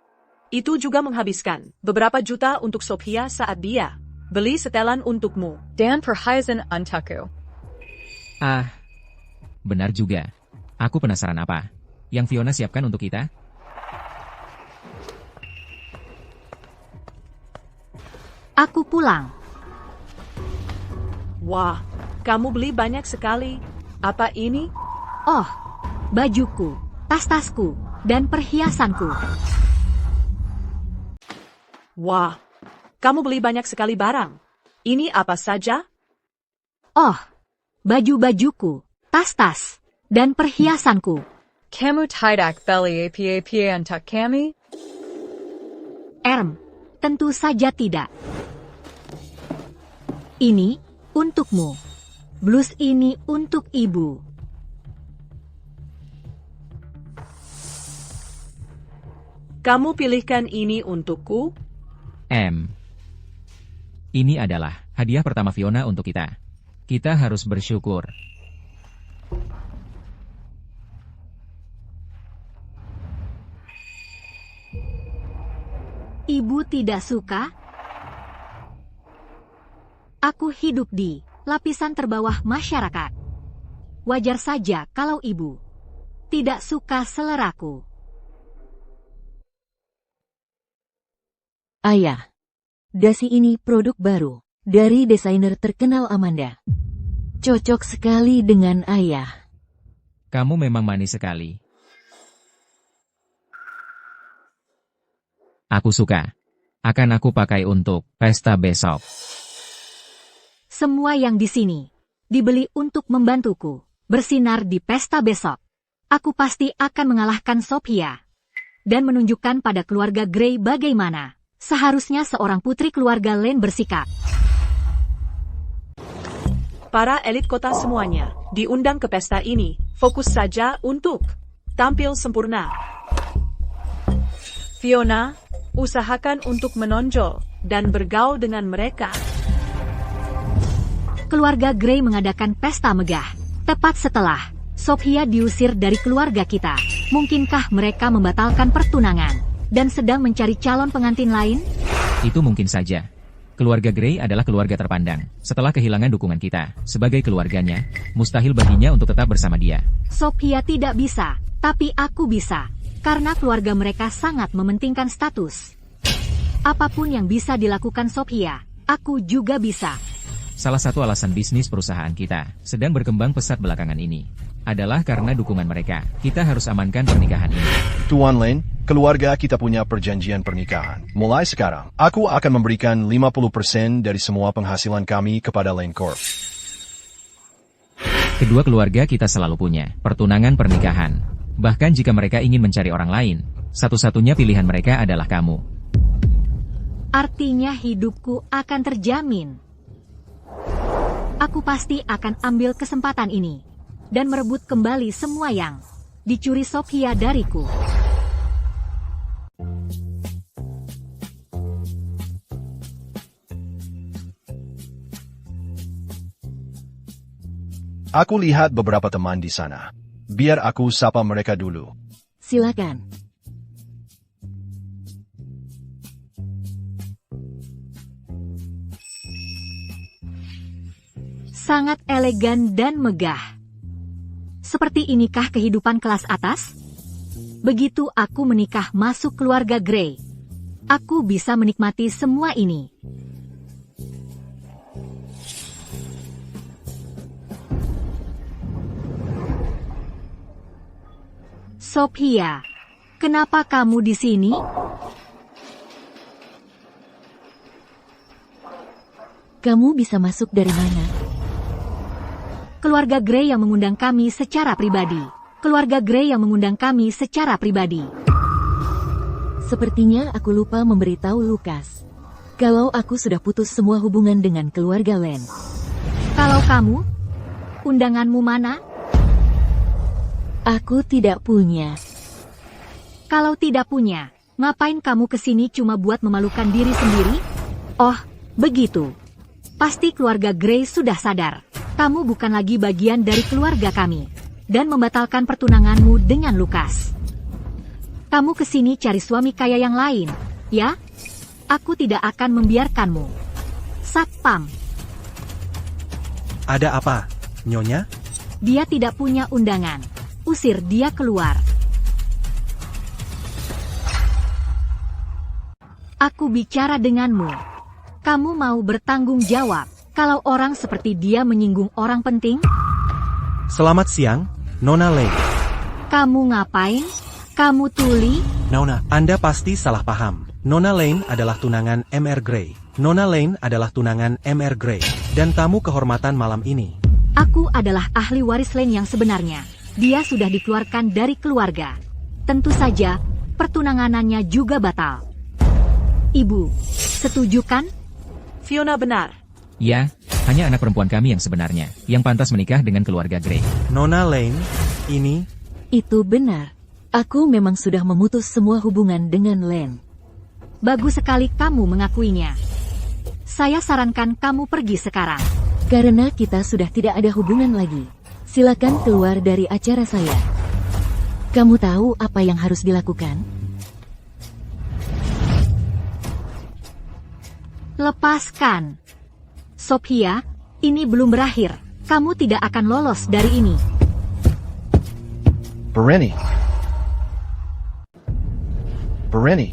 Itu juga menghabiskan beberapa juta untuk Sophia saat dia beli setelan untukmu. Dan perhiasan untukku. Ah, benar juga. Aku penasaran apa yang Fiona siapkan untuk kita? Aku pulang. Wah, kamu beli banyak sekali. Apa ini? Oh, bajuku, tas-tasku, dan perhiasanku. Wah, kamu beli banyak sekali barang. Ini apa saja? Oh, baju-bajuku, tas-tas, dan perhiasanku. Kamu tidak beli apa-apa untuk kami? Tentu saja tidak. Ini untukmu. Blus ini untuk ibu. Kamu pilihkan ini untukku? Ini adalah hadiah pertama Fiona untuk kita. Kita harus bersyukur. Ibu tidak suka? Aku hidup di lapisan terbawah masyarakat. Wajar saja kalau ibu tidak suka seleraku. Ayah, dasi ini produk baru dari desainer terkenal Amanda. Cocok sekali dengan ayah. Kamu memang manis sekali. Aku suka. Akan aku pakai untuk pesta besok. Semua yang di sini dibeli untuk membantuku bersinar di pesta besok. Aku pasti akan mengalahkan Sophia dan menunjukkan pada keluarga Grey bagaimana seharusnya seorang putri keluarga Lane bersikap. Para elit kota semuanya diundang ke pesta ini. Fokus saja untuk tampil sempurna. Fiona, usahakan untuk menonjol dan bergaul dengan mereka. Keluarga Grey mengadakan pesta megah tepat setelah Sophia diusir dari keluarga kita. Mungkinkah mereka membatalkan pertunangan dan sedang mencari calon pengantin lain? Itu mungkin saja. Keluarga Grey adalah keluarga terpandang. Setelah kehilangan dukungan kita sebagai keluarganya, mustahil baginya untuk tetap bersama dia. Sophia tidak bisa, tapi aku bisa. Karena keluarga mereka sangat mementingkan status. Apapun yang bisa dilakukan Sophia, aku juga bisa. Salah satu alasan bisnis perusahaan kita sedang berkembang pesat belakangan ini adalah karena dukungan mereka. Kita harus amankan pernikahan ini. Tuan Lane, keluarga kita punya perjanjian pernikahan. Mulai sekarang, aku akan memberikan 50% dari semua penghasilan kami kepada Lane Corp. Kedua keluarga kita selalu punya pertunangan pernikahan. Bahkan jika mereka ingin mencari orang lain, satu-satunya pilihan mereka adalah kamu. Artinya hidupku akan terjamin. Aku pasti akan ambil kesempatan ini dan merebut kembali semua yang dicuri Sophia dariku. Aku lihat beberapa teman di sana. Biar aku sapa mereka dulu. Silakan. Sangat elegan dan megah. Seperti inikah kehidupan kelas atas? Begitu aku menikah masuk keluarga Grey, aku bisa menikmati semua ini. Sophia, kenapa kamu di sini? Kamu bisa masuk dari mana? Keluarga Grey yang mengundang kami secara pribadi. Keluarga Grey yang mengundang kami secara pribadi. Sepertinya aku lupa memberitahu Lucas kalau aku sudah putus semua hubungan dengan keluarga Lane. Kalau kamu, undanganmu mana? Aku tidak punya. Kalau tidak punya, ngapain kamu kesini cuma buat memalukan diri sendiri? Oh, begitu. Pasti keluarga Grey sudah sadar. Kamu bukan lagi bagian dari keluarga kami. Dan membatalkan pertunanganmu dengan Lucas. Kamu kesini cari suami kaya yang lain. Ya? Aku tidak akan membiarkanmu. Satpam, Ada apa, Nyonya? dia tidak punya undangan. Usir dia keluar. Aku bicara denganmu. Kamu mau bertanggung jawab kalau orang seperti dia menyinggung orang penting? Selamat siang, Nona Lane. Kamu ngapain? Kamu tuli? Nona, Anda pasti salah paham. Nona Lane adalah tunangan Mr. Grey. Nona Lane adalah tunangan Mr. Grey. Dan tamu kehormatan malam ini. Aku adalah ahli waris Lane yang sebenarnya. Dia sudah dikeluarkan dari keluarga. Tentu saja, pertunanganannya juga batal. Ibu, setuju kan? Fiona benar. Ya, hanya anak perempuan kami yang sebenarnya, yang pantas menikah dengan keluarga Grey. Nona Lane, ini... Itu benar. Aku memang sudah memutus semua hubungan dengan Len. Bagus sekali kamu mengakuinya. Saya sarankan kamu pergi sekarang. Karena kita sudah tidak ada hubungan lagi. Silakan keluar dari acara saya. Kamu tahu apa yang harus dilakukan? Lepaskan. Sophia, ini belum berakhir. Kamu tidak akan lolos dari ini. Berani. Berani.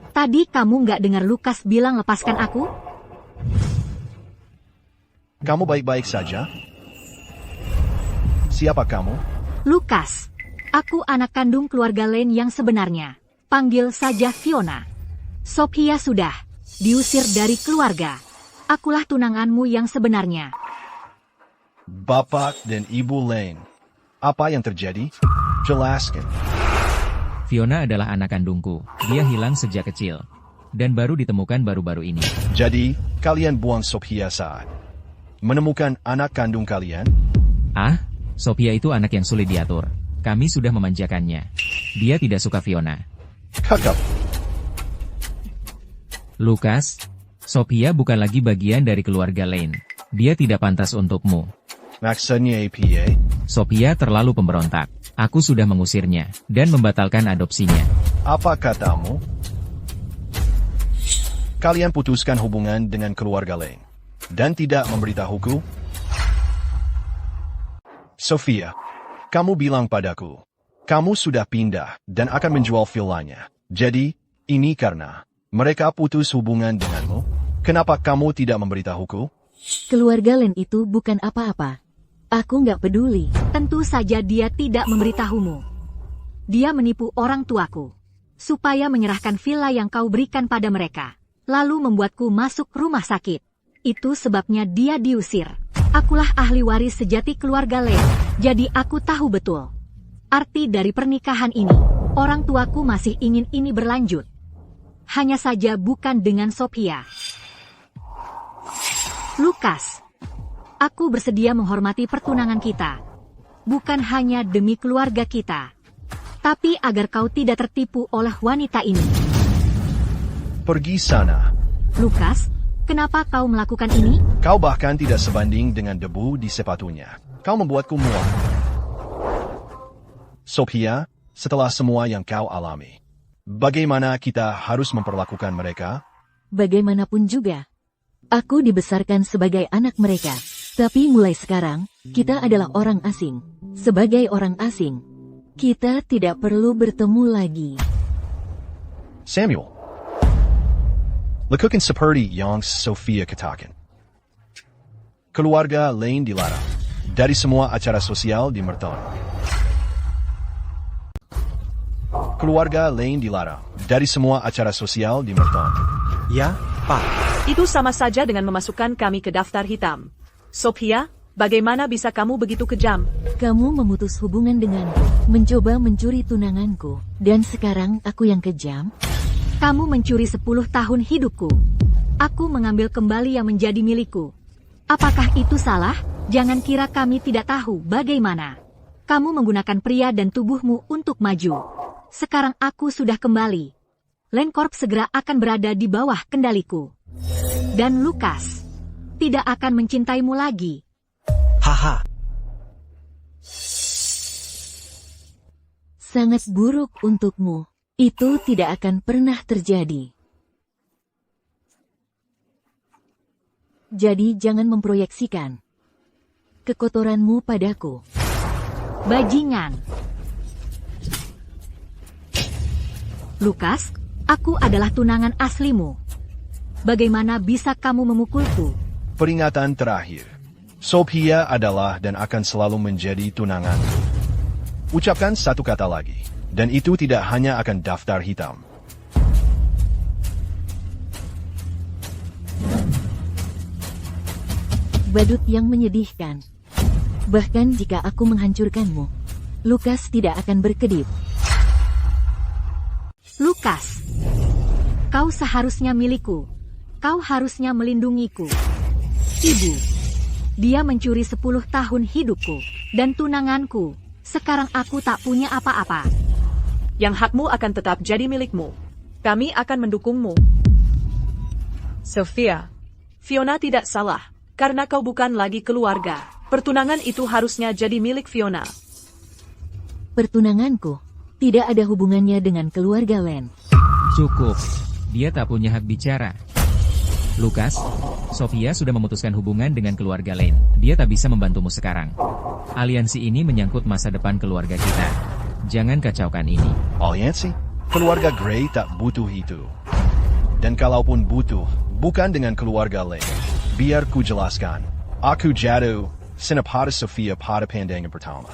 Tadi kamu nggak dengar Lukas bilang lepaskan aku? Kamu baik-baik saja? Siapa kamu? Lukas. Aku anak kandung keluarga Lane yang sebenarnya. Panggil saja Fiona. Sophia sudah diusir dari keluarga. Akulah tunanganmu yang sebenarnya. Bapak dan Ibu Lane. Apa yang terjadi? Jelaskan. Fiona adalah anak kandungku. Dia hilang sejak kecil. Dan baru ditemukan baru-baru ini. Jadi, kalian buang Sophia saat menemukan anak kandung kalian? Ah, Sophia itu anak yang sulit diatur. Kami sudah memanjakannya. Dia tidak suka Fiona. Kakak. Lukas, Sophia bukan lagi bagian dari keluarga Lane. Dia tidak pantas untukmu. Maksudnya APA? Sophia terlalu pemberontak. Aku sudah mengusirnya, dan membatalkan adopsinya. Apa katamu? Kalian putuskan hubungan dengan keluarga Lane, dan tidak memberitahuku? Sophia, kamu bilang padaku, kamu sudah pindah dan akan menjual villanya. Jadi, ini karena mereka putus hubungan denganmu? Kenapa kamu tidak memberitahuku? Keluarga Len itu bukan apa-apa. Aku nggak peduli. Tentu saja dia tidak memberitahumu. Dia menipu orang tuaku, supaya menyerahkan villa yang kau berikan pada mereka, lalu membuatku masuk rumah sakit. Itu sebabnya dia diusir. Akulah ahli waris sejati keluarga Lane, jadi aku tahu betul arti dari pernikahan ini. Orang tuaku masih ingin ini berlanjut. Hanya saja bukan dengan Sophia. Lukas, aku bersedia menghormati pertunangan kita. Bukan hanya demi keluarga kita, tapi agar kau tidak tertipu oleh wanita ini. Pergi sana. Lukas, kenapa kau melakukan ini? Kau bahkan tidak sebanding dengan debu di sepatunya. Kau membuatku muak. Sophia, setelah semua yang kau alami, bagaimana kita harus memperlakukan mereka? Bagaimanapun juga, aku dibesarkan sebagai anak mereka. Tapi mulai sekarang, kita adalah orang asing. Sebagai orang asing, kita tidak perlu bertemu lagi. Samuel. Lakukan seperti yang Sophia katakan. Keluarga Lane dilarang dari semua acara sosial di Merton. Keluarga Lane dilarang dari semua acara sosial di Merton. Ya, Pak. Itu sama saja dengan memasukkan kami ke daftar hitam. Sophia, bagaimana bisa kamu begitu kejam? Kamu memutus hubungan denganku, mencoba mencuri tunanganku, dan sekarang aku yang kejam? Kamu mencuri 10 tahun hidupku. Aku mengambil kembali yang menjadi milikku. Apakah itu salah? Jangan kira kami tidak tahu bagaimana. Kamu menggunakan pria dan tubuhmu untuk maju. Sekarang aku sudah kembali. Lencorp segera akan berada di bawah kendaliku. Dan Lukas tidak akan mencintaimu lagi. Haha. Sangat buruk untukmu. Itu tidak akan pernah terjadi. Jadi jangan memproyeksikan kekotoranmu padaku. Bajingan. Lukas, aku adalah tunangan aslimu. Bagaimana bisa kamu memukulku? Peringatan terakhir. Sophia adalah dan akan selalu menjadi tunangan. Ucapkan satu kata lagi, dan itu tidak hanya akan daftar hitam. Badut yang menyedihkan. Bahkan jika aku menghancurkanmu, Lukas tidak akan berkedip. Lukas, kau seharusnya milikku. Kau harusnya melindungiku. Ibu, dia mencuri 10 tahun hidupku dan tunanganku. Sekarang aku tak punya apa-apa. Yang hakmu akan tetap jadi milikmu. Kami akan mendukungmu. Sophia, Fiona tidak salah, karena kau bukan lagi keluarga. Pertunangan itu harusnya jadi milik Fiona. Pertunanganku tidak ada hubungannya dengan keluarga Len. Cukup. Dia tak punya hak bicara. Lukas, Sophia sudah memutuskan hubungan dengan keluarga Lane. Dia tak bisa membantumu sekarang. Aliansi ini menyangkut masa depan keluarga kita. Jangan kacaukan ini. Aliansi? Keluarga Grey tak butuh itu. Dan kalaupun butuh, bukan dengan keluarga Lane. Biar ku jelaskan. Aku jatuh cinta pada Sophia pada pandangan pertama.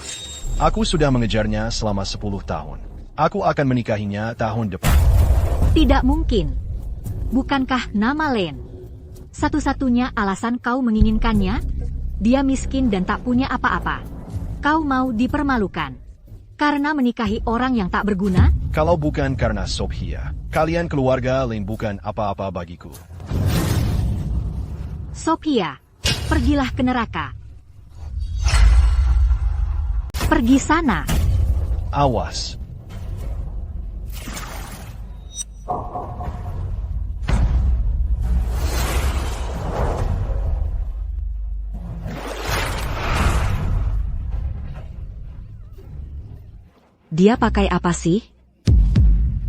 Aku sudah mengejarnya selama 10 tahun. Aku akan menikahinya tahun depan. Tidak mungkin. Bukankah nama Len satu-satunya alasan kau menginginkannya? Dia miskin dan tak punya apa-apa. Kau mau dipermalukan karena menikahi orang yang tak berguna? Kalau bukan karena Sophia, kalian keluarga Lane bukan apa-apa bagiku. Sophia, pergilah ke neraka. Pergi sana. Awas. Dia pakai apa sih?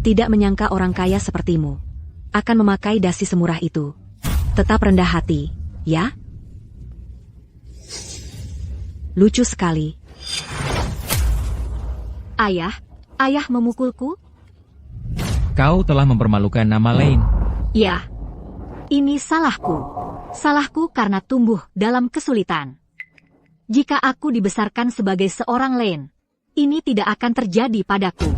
Tidak menyangka orang kaya sepertimu akan memakai dasi semurah itu. Tetap rendah hati, ya? Lucu sekali. Ayah memukulku? Kau telah mempermalukan nama Lane. Ya, ini salahku. Salahku karena tumbuh dalam kesulitan. Jika aku dibesarkan sebagai seorang Lane, ini tidak akan terjadi padaku.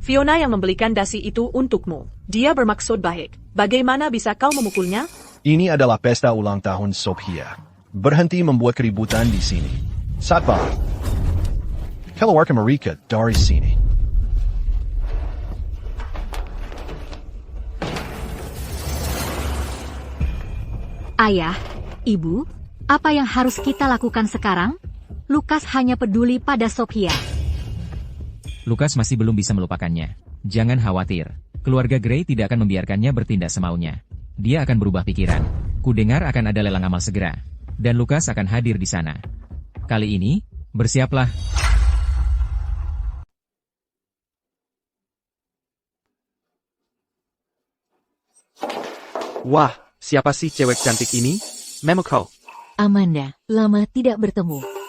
Fiona yang membelikan dasi itu untukmu. Dia bermaksud baik. Bagaimana bisa kau memukulnya? Ini adalah pesta ulang tahun Sophia. Berhenti membuat keributan di sini. Satpam, keluarkan mereka dari sini. Ayah, Ibu, apa yang harus kita lakukan sekarang? Lukas hanya peduli pada Sophia. Lukas masih belum bisa melupakannya. Jangan khawatir. Keluarga Grey tidak akan membiarkannya bertindak semaunya. Dia akan berubah pikiran. Kudengar akan ada lelang amal segera. Dan Lukas akan hadir di sana. Kali ini, bersiaplah. Wah, siapa sih cewek cantik ini? Memoko. Amanda, lama tidak bertemu.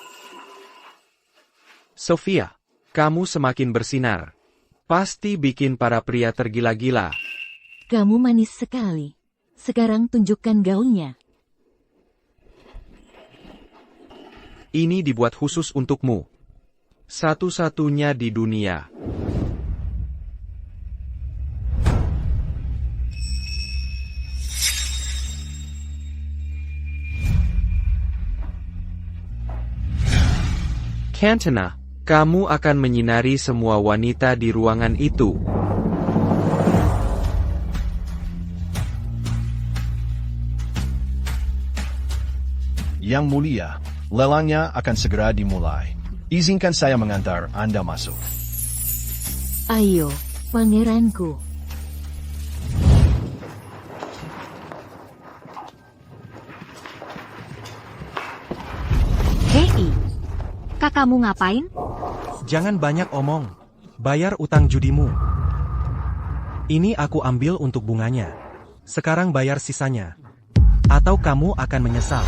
Sophia, kamu semakin bersinar. Pasti bikin para pria tergila-gila. Kamu manis sekali. Sekarang tunjukkan gaunnya. Ini dibuat khusus untukmu. Satu-satunya di dunia. Cantona, kamu akan menyinari semua wanita di ruangan itu. Yang mulia, lelangnya akan segera dimulai. Izinkan saya mengantar Anda masuk. Ayo, pangeranku. Suka kamu ngapain? Jangan banyak omong. Bayar utang judimu. Ini aku ambil untuk bunganya. Sekarang bayar sisanya. Atau kamu akan menyesal.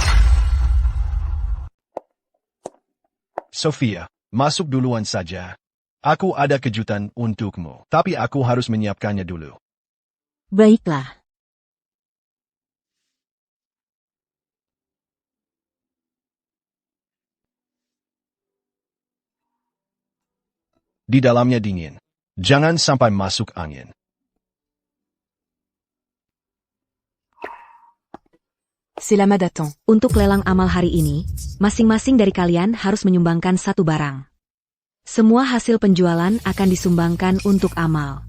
Sofia, masuk duluan saja. Aku ada kejutan untukmu, tapi aku harus menyiapkannya dulu. Baiklah. Di dalamnya dingin. Jangan sampai masuk angin. Selamat datang. Untuk lelang amal hari ini, masing-masing dari kalian harus menyumbangkan satu barang. Semua hasil penjualan akan disumbangkan untuk amal.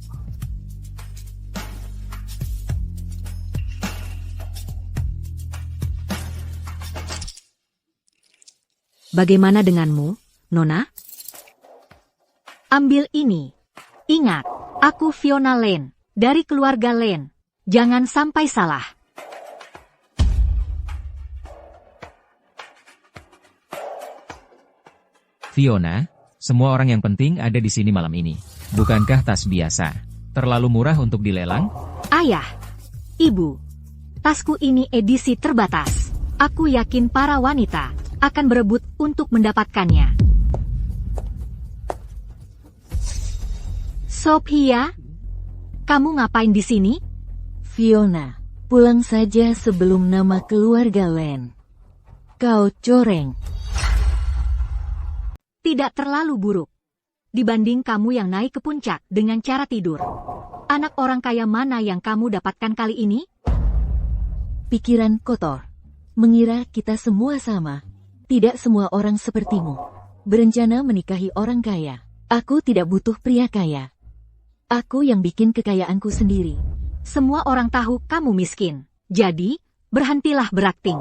Bagaimana denganmu, Nona? Ambil ini. Ingat, aku Fiona Lane, dari keluarga Lane. Jangan sampai salah. Fiona, semua orang yang penting ada di sini malam ini. Bukankah tas biasa? Terlalu murah untuk dilelang? Ayah, ibu, tasku ini edisi terbatas. Aku yakin para wanita akan berebut untuk mendapatkannya. Sophia, kamu ngapain di sini? Fiona, pulang saja sebelum nama keluarga Len. Kau coreng. Tidak terlalu buruk. Dibanding kamu yang naik ke puncak dengan cara tidur. Anak orang kaya mana yang kamu dapatkan kali ini? Pikiran kotor. Mengira kita semua sama. Tidak semua orang sepertimu. Berencana menikahi orang kaya. Aku tidak butuh pria kaya. Aku yang bikin kekayaanku sendiri. Semua orang tahu kamu miskin. Jadi, berhentilah berakting.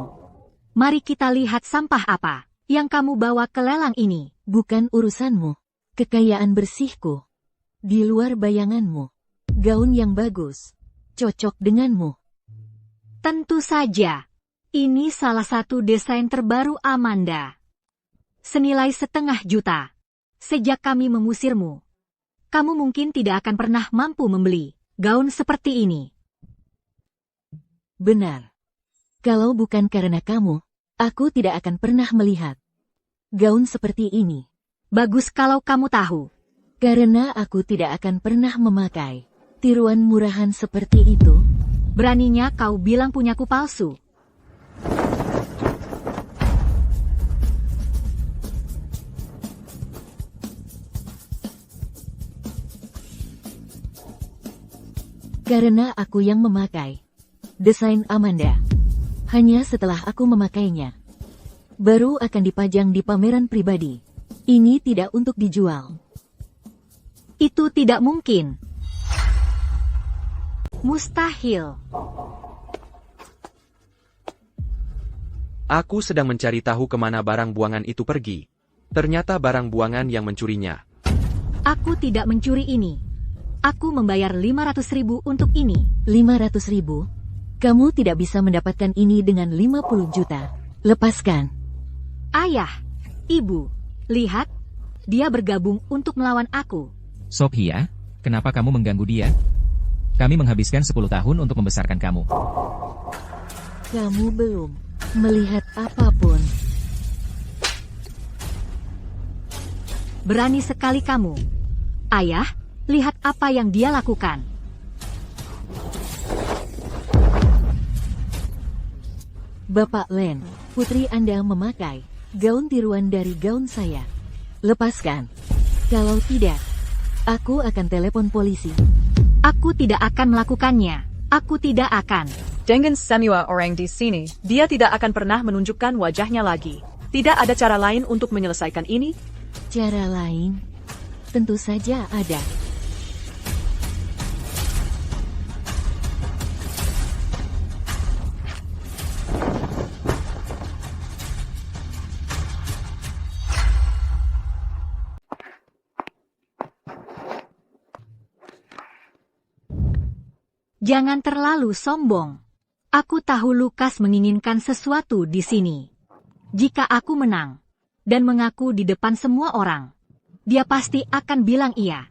Mari kita lihat sampah apa yang kamu bawa ke lelang ini. Bukan urusanmu. Kekayaan bersihku. Di luar bayanganmu. Gaun yang bagus. Cocok denganmu. Tentu saja. Ini salah satu desain terbaru Amanda. Senilai 1,5 juta. Sejak kami mengusirmu, kamu mungkin tidak akan pernah mampu membeli gaun seperti ini. Benar. Kalau bukan karena kamu, aku tidak akan pernah melihat gaun seperti ini. Bagus kalau kamu tahu. Karena aku tidak akan pernah memakai tiruan murahan seperti itu. Beraninya kau bilang punyaku palsu. Karena aku yang memakai desain Amanda. Hanya setelah aku memakainya, baru akan dipajang di pameran pribadi. Ini tidak untuk dijual. Itu tidak mungkin. Mustahil. Aku sedang mencari tahu kemana barang buangan itu pergi. Ternyata barang buangan yang mencurinya. Aku tidak mencuri ini. Aku membayar 500.000 untuk ini. 500.000? Kamu tidak bisa mendapatkan ini dengan 50 juta. Lepaskan. Ayah, ibu, lihat. Dia bergabung untuk melawan aku. Sophia, kenapa kamu mengganggu dia? Kami menghabiskan 10 tahun untuk membesarkan kamu. Kamu belum melihat apapun. Berani sekali kamu. Ayah, lihat apa yang dia lakukan. Bapak Len, putri Anda memakai gaun tiruan dari gaun saya. Lepaskan. Kalau tidak, aku akan telepon polisi. Aku tidak akan melakukannya. Aku tidak akan. Dengan semua orang di sini, dia tidak akan pernah menunjukkan wajahnya lagi. Tidak ada cara lain untuk menyelesaikan ini? Cara lain? Tentu saja ada. Jangan terlalu sombong. Aku tahu Lukas menginginkan sesuatu di sini. Jika aku menang, dan mengaku di depan semua orang. Dia pasti akan bilang iya.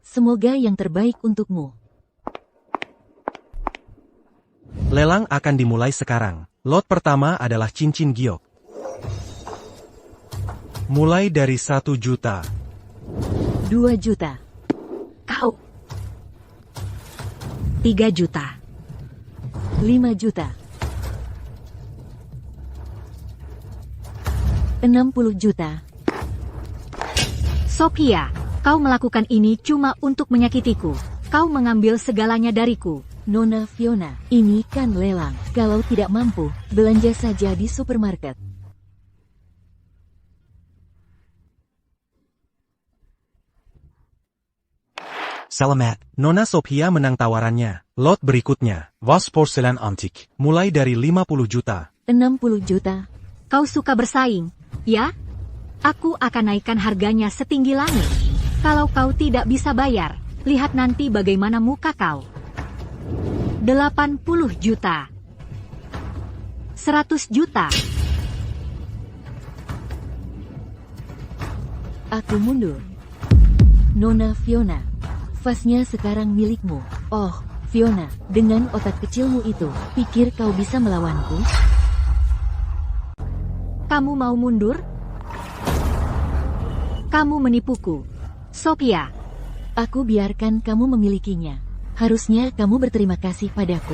Semoga yang terbaik untukmu. Lelang akan dimulai sekarang. Lot pertama adalah cincin giok. Mulai dari 1 juta. 2 juta. Kau. 3 juta. 5 juta. 60 juta. Sophia, kau melakukan ini cuma untuk menyakitiku. Kau mengambil segalanya dariku. Nona Fiona, ini kan lelang. Kalau tidak mampu, belanja saja di supermarket. Salamat. Nona Sophia menang tawarannya. Lot berikutnya. Was porselen antik. Mulai dari 50 juta. 60 juta. Kau suka bersaing, ya? Aku akan naikkan harganya setinggi langit. Kalau kau tidak bisa bayar, lihat nanti bagaimana muka kau. 80 juta. 100 juta. Aku mundur. Nona Fiona, vasnya sekarang milikmu. Oh, Fiona, dengan otak kecilmu itu, pikir kau bisa melawanku? Kamu mau mundur? Kamu menipuku. Sophia, Aku biarkan kamu memilikinya. Harusnya kamu berterima kasih padaku.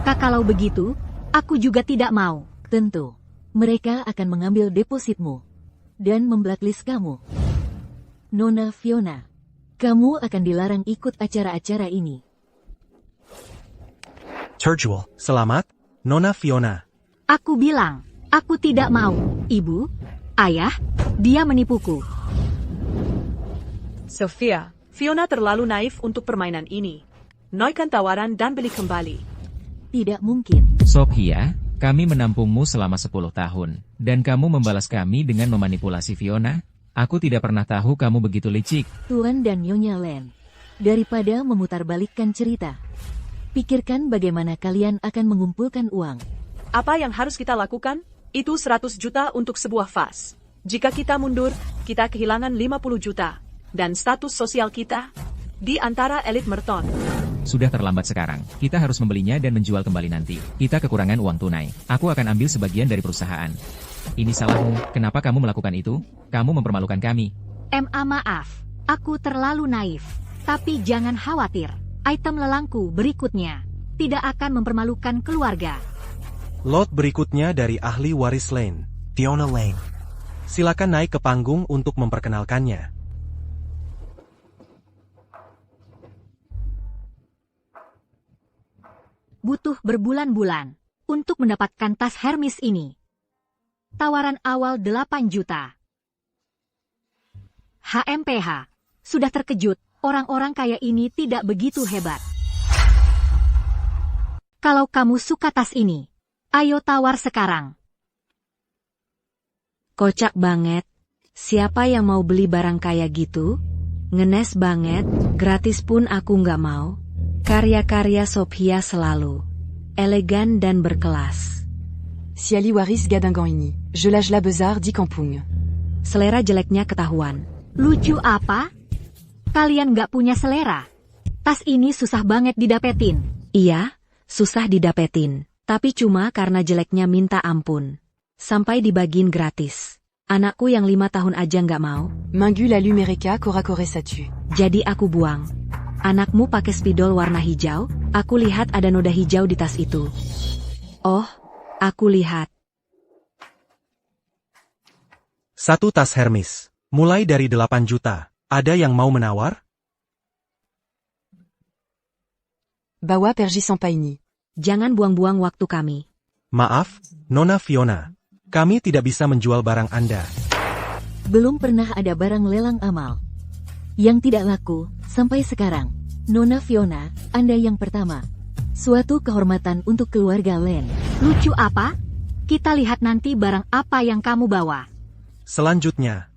kalau begitu, aku juga tidak mau. Tentu, mereka akan mengambil depositmu dan memblacklist kamu. Nona Fiona, kamu akan dilarang ikut acara-acara ini. Terjual. Selamat, Nona Fiona. Aku bilang, aku tidak mau. Ibu, ayah, dia menipuku. Sophia, Fiona terlalu naif untuk permainan ini. Naikkan tawaran dan beli kembali. Tidak mungkin. Sophia, kami menampungmu selama 10 tahun, dan kamu membalas kami dengan memanipulasi Fiona? Aku tidak pernah tahu kamu begitu licik. Tuan dan Nyonya Len, daripada memutarbalikkan cerita, pikirkan bagaimana kalian akan mengumpulkan uang. Apa yang harus kita lakukan? Itu 100 juta untuk sebuah vas. Jika kita mundur, kita kehilangan 50 juta. Dan status sosial kita di antara elit Merton. Sudah terlambat sekarang. Kita harus membelinya dan menjual kembali nanti. Kita kekurangan uang tunai. Aku akan ambil sebagian dari perusahaan. Ini salahmu. Kenapa kamu melakukan itu? Kamu mempermalukan kami. Maaf, aku terlalu naif. Tapi jangan khawatir, item lelangku berikutnya tidak akan mempermalukan keluarga. Lot berikutnya dari ahli waris Lane. Fiona Lane. Silakan naik ke panggung untuk memperkenalkannya. Butuh berbulan-bulan untuk mendapatkan tas Hermes ini. Tawaran awal 8 juta. HMPH, sudah terkejut, orang-orang kaya ini tidak begitu hebat. Kalau kamu suka tas ini, ayo tawar sekarang. Kocak banget. Siapa yang mau beli barang kayak gitu? Ngenes banget, gratis pun aku nggak mau. Karya-karya Sophia selalu elegan dan berkelas. Siali Waris Gadingan ini. Je lâche la bezard di kampung. Selera jeleknya ketahuan. Lucu apa? Kalian nggak punya selera. Tas ini susah banget didapetin. Iya, susah didapetin. Tapi cuma karena jeleknya minta ampun. Sampai dibagiin gratis. Anakku yang 5 tahun aja nggak mau. Mingu la Lumerica Coracore Satu. Jadi aku buang. Anakmu pakai spidol warna hijau? Aku lihat ada noda hijau di tas itu. Oh, aku lihat. 1 tas Hermes. Mulai dari 8 juta. Ada yang mau menawar? Bawa Pergi Sampaini. Jangan buang-buang waktu kami. Maaf, Nona Fiona. Kami tidak bisa menjual barang Anda. Belum pernah ada barang lelang amal yang tidak laku sampai sekarang. Nona Fiona, Anda yang pertama. Suatu kehormatan untuk keluarga Len. Lucu apa? Kita lihat nanti barang apa yang kamu bawa. Selanjutnya,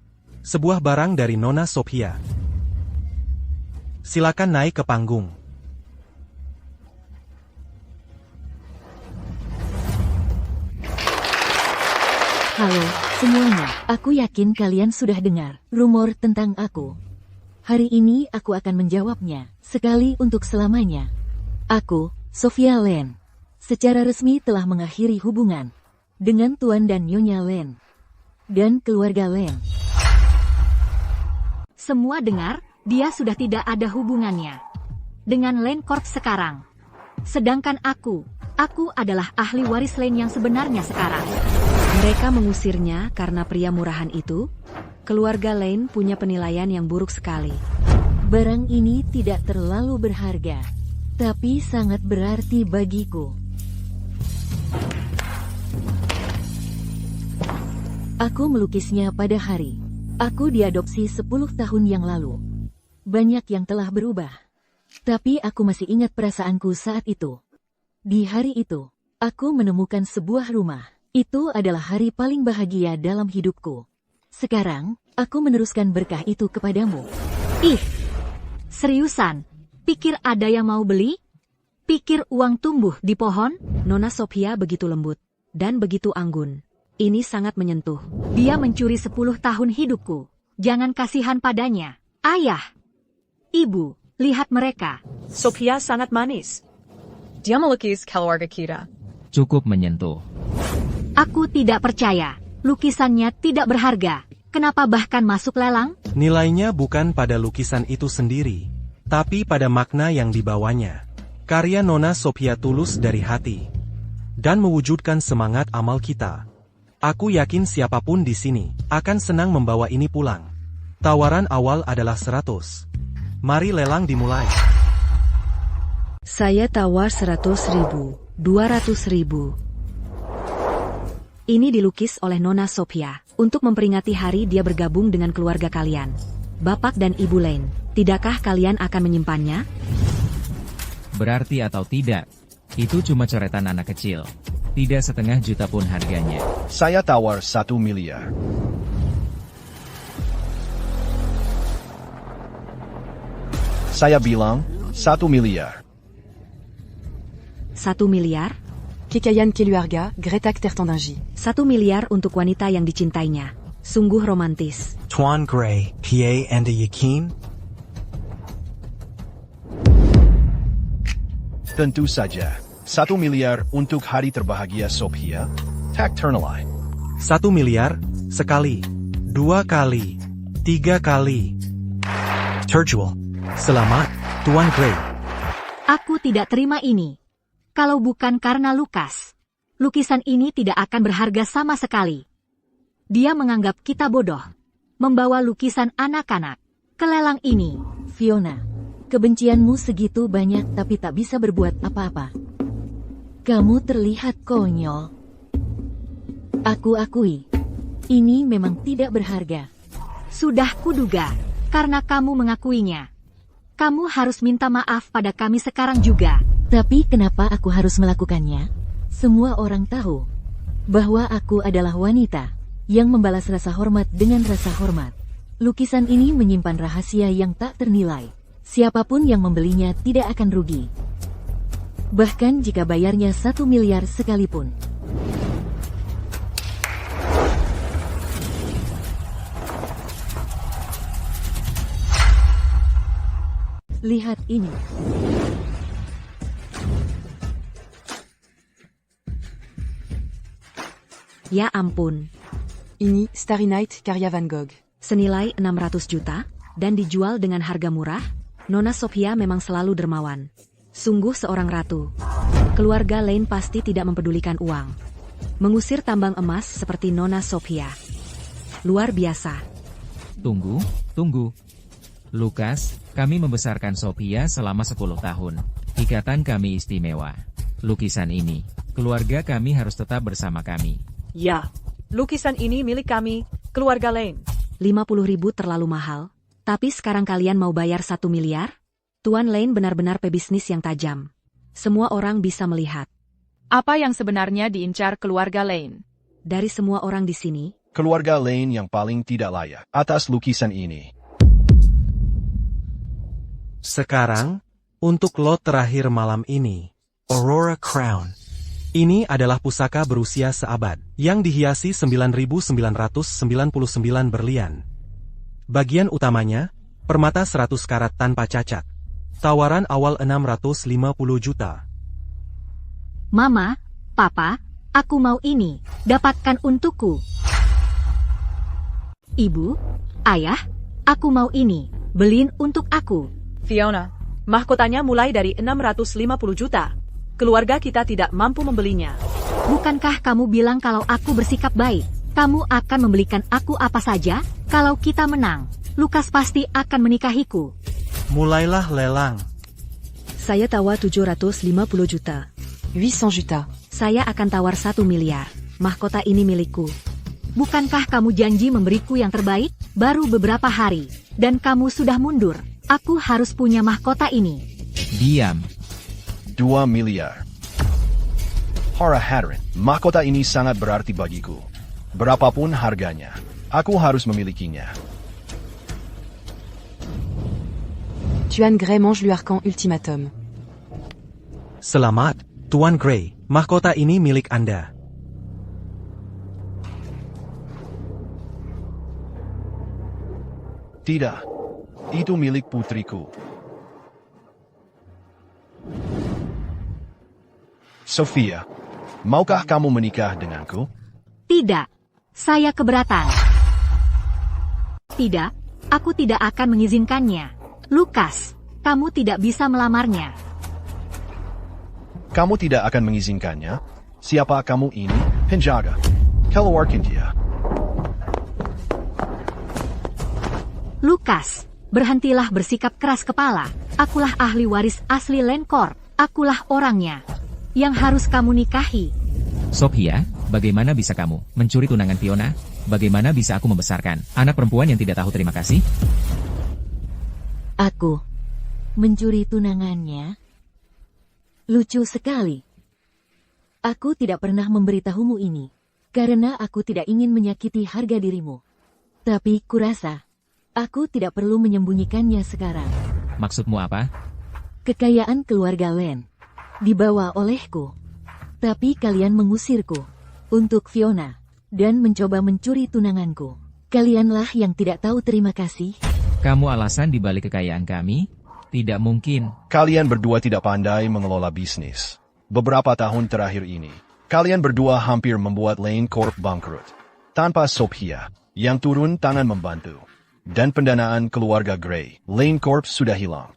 sebuah barang dari Nona Sophia. Silakan naik ke panggung. Halo, semuanya. Aku yakin kalian sudah dengar rumor tentang aku. Hari ini aku akan menjawabnya, sekali untuk selamanya. Aku, Sophia Lane, secara resmi telah mengakhiri hubungan dengan Tuan dan Nyonya Lane dan keluarga Lane. Semua dengar, dia sudah tidak ada hubungannya dengan Lane Corp sekarang. Sedangkan aku adalah ahli waris Lane yang sebenarnya sekarang. Mereka mengusirnya karena pria murahan itu. Keluarga Lane punya penilaian yang buruk sekali. Barang ini tidak terlalu berharga, tapi sangat berarti bagiku. Aku melukisnya pada hari aku diadopsi 10 tahun yang lalu. Banyak yang telah berubah, tapi aku masih ingat perasaanku saat itu. Di hari itu, aku menemukan sebuah rumah. Itu adalah hari paling bahagia dalam hidupku. Sekarang, aku meneruskan berkah itu kepadamu. Ih, seriusan? Pikir ada yang mau beli? Pikir uang tumbuh di pohon? Nona Sophia begitu lembut dan begitu anggun. Ini sangat menyentuh. Dia mencuri 10 tahun hidupku. Jangan kasihan padanya. Ayah, ibu, lihat mereka. Sophia sangat manis. Dia melukis keluarga kita. Cukup menyentuh. Aku tidak percaya. Lukisannya tidak berharga. Kenapa bahkan masuk lelang? Nilainya bukan pada lukisan itu sendiri, tapi pada makna yang dibawanya. Karya Nona Sophia tulus dari hati dan mewujudkan semangat amal kita. Aku yakin siapapun di sini akan senang membawa ini pulang. Tawaran awal adalah 100. Mari lelang dimulai. Saya tawar 100.000, 200.000. Ini dilukis oleh Nona Sophia untuk memperingati hari dia bergabung dengan keluarga kalian. Bapak dan Ibu Lane, tidakkah kalian akan menyimpannya? Berarti atau tidak, itu cuma coretan anak kecil. Tidak 1,5 juta pun harganya. Saya tawar 1 miliar. Saya bilang 1 miliar. 1 miliar? Kekayan Keluarga, Greta Tertondingi. 1 miliar untuk wanita yang dicintainya. Sungguh romantis. Tuan Gray, P.A. and a Yakin? Tentu saja. 1 miliar untuk hari terbahagia Sophia. Tacternally. 1 miliar, sekali, 2 kali, 3 kali. Terjual. Selamat, Tuan Gray. Aku tidak terima ini. Kalau bukan karena Lukas, lukisan ini tidak akan berharga sama sekali. Dia menganggap kita bodoh. Membawa lukisan anak-anak ke lelang ini. Fiona, kebencianmu segitu banyak tapi tak bisa berbuat apa-apa. Kamu terlihat konyol. Aku akui, ini memang tidak berharga. Sudah kuduga, karena kamu mengakuinya. Kamu harus minta maaf pada kami sekarang juga. Tapi kenapa aku harus melakukannya? Semua orang tahu bahwa aku adalah wanita yang membalas rasa hormat dengan rasa hormat. Lukisan ini menyimpan rahasia yang tak ternilai. Siapapun yang membelinya tidak akan rugi. Bahkan jika bayarnya 1 miliar sekalipun. Lihat ini. Ya ampun, Ini Starry Night karya Van Gogh. senilai 600 juta, dan dijual dengan harga murah. Nona Sophia memang selalu dermawan. Sungguh seorang ratu. Keluarga Lane pasti tidak mempedulikan uang. Mengusir tambang emas seperti Nona Sophia. Luar biasa. Tunggu. Lukas, kami membesarkan Sophia selama 10 tahun. Ikatan kami istimewa. Lukisan ini, keluarga kami harus tetap bersama kami. Ya, lukisan ini milik kami, keluarga Lane. 50.000 terlalu mahal. Tapi sekarang kalian mau bayar 1 miliar? Tuan Lane benar-benar pebisnis yang tajam. Semua orang bisa melihat. Apa yang sebenarnya diincar keluarga Lane? Dari semua orang di sini, Keluarga Lane yang paling tidak layak atas lukisan ini. Sekarang, untuk lot terakhir malam ini, Aurora Crown. Ini adalah pusaka berusia seabad, yang dihiasi 9.999 berlian. Bagian utamanya, permata 100 karat tanpa cacat. Tawaran awal 650 juta. Mama, Papa, aku mau ini, dapatkan untukku. Ibu, Ayah, aku mau ini, beliin untuk aku. Fiona, mahkotanya mulai dari 650 juta. Keluarga kita tidak mampu membelinya. Bukankah kamu bilang kalau aku bersikap baik? Kamu akan membelikan aku apa saja? Kalau kita menang, Lukas pasti akan menikahiku. Mulailah lelang. Saya tawar 750 juta. 800 juta. Saya akan tawar 1 miliar. Mahkota ini milikku. Bukankah kamu janji memberiku yang terbaik? Baru beberapa hari, dan kamu sudah mundur. Aku harus punya mahkota ini. Diam. 2 miliar. Para hadirin, mahkota ini sangat berarti bagiku. Berapapun harganya, aku harus memilikinya. Tuan Gray mange l'arcan ultimatum. Selamat, Tuan Gray. Mahkota ini milik Anda. Tidak. Itu milik putriku. Sophia, maukah kamu menikah denganku? Tidak, saya keberatan. Tidak, aku tidak akan mengizinkannya. Lukas, kamu tidak bisa melamarnya. Kamu tidak akan mengizinkannya? Siapa kamu ini? Penjaga. Keluarkan dia. Lukas, berhentilah bersikap keras kepala. Akulah ahli waris asli Lencorp. Akulah orangnya yang harus kamu nikahi. Sophia, bagaimana bisa kamu mencuri tunangan Fiona? Bagaimana bisa aku membesarkan anak perempuan yang tidak tahu terima kasih? Aku mencuri tunangannya? Lucu sekali. Aku tidak pernah memberitahumu ini, karena aku tidak ingin menyakiti harga dirimu. Tapi kurasa, aku tidak perlu menyembunyikannya sekarang. Maksudmu apa? Kekayaan keluarga Len dibawa olehku. Tapi kalian mengusirku untuk Fiona dan mencoba mencuri tunanganku. Kalianlah yang tidak tahu terima kasih. Kamu alasan di balik kekayaan kami? Tidak mungkin. Kalian berdua tidak pandai mengelola bisnis. Beberapa tahun terakhir ini, kalian berdua hampir membuat Lencorp bangkrut. Tanpa Sophia, yang turun tangan membantu, dan pendanaan keluarga Gray, Lencorp sudah hilang.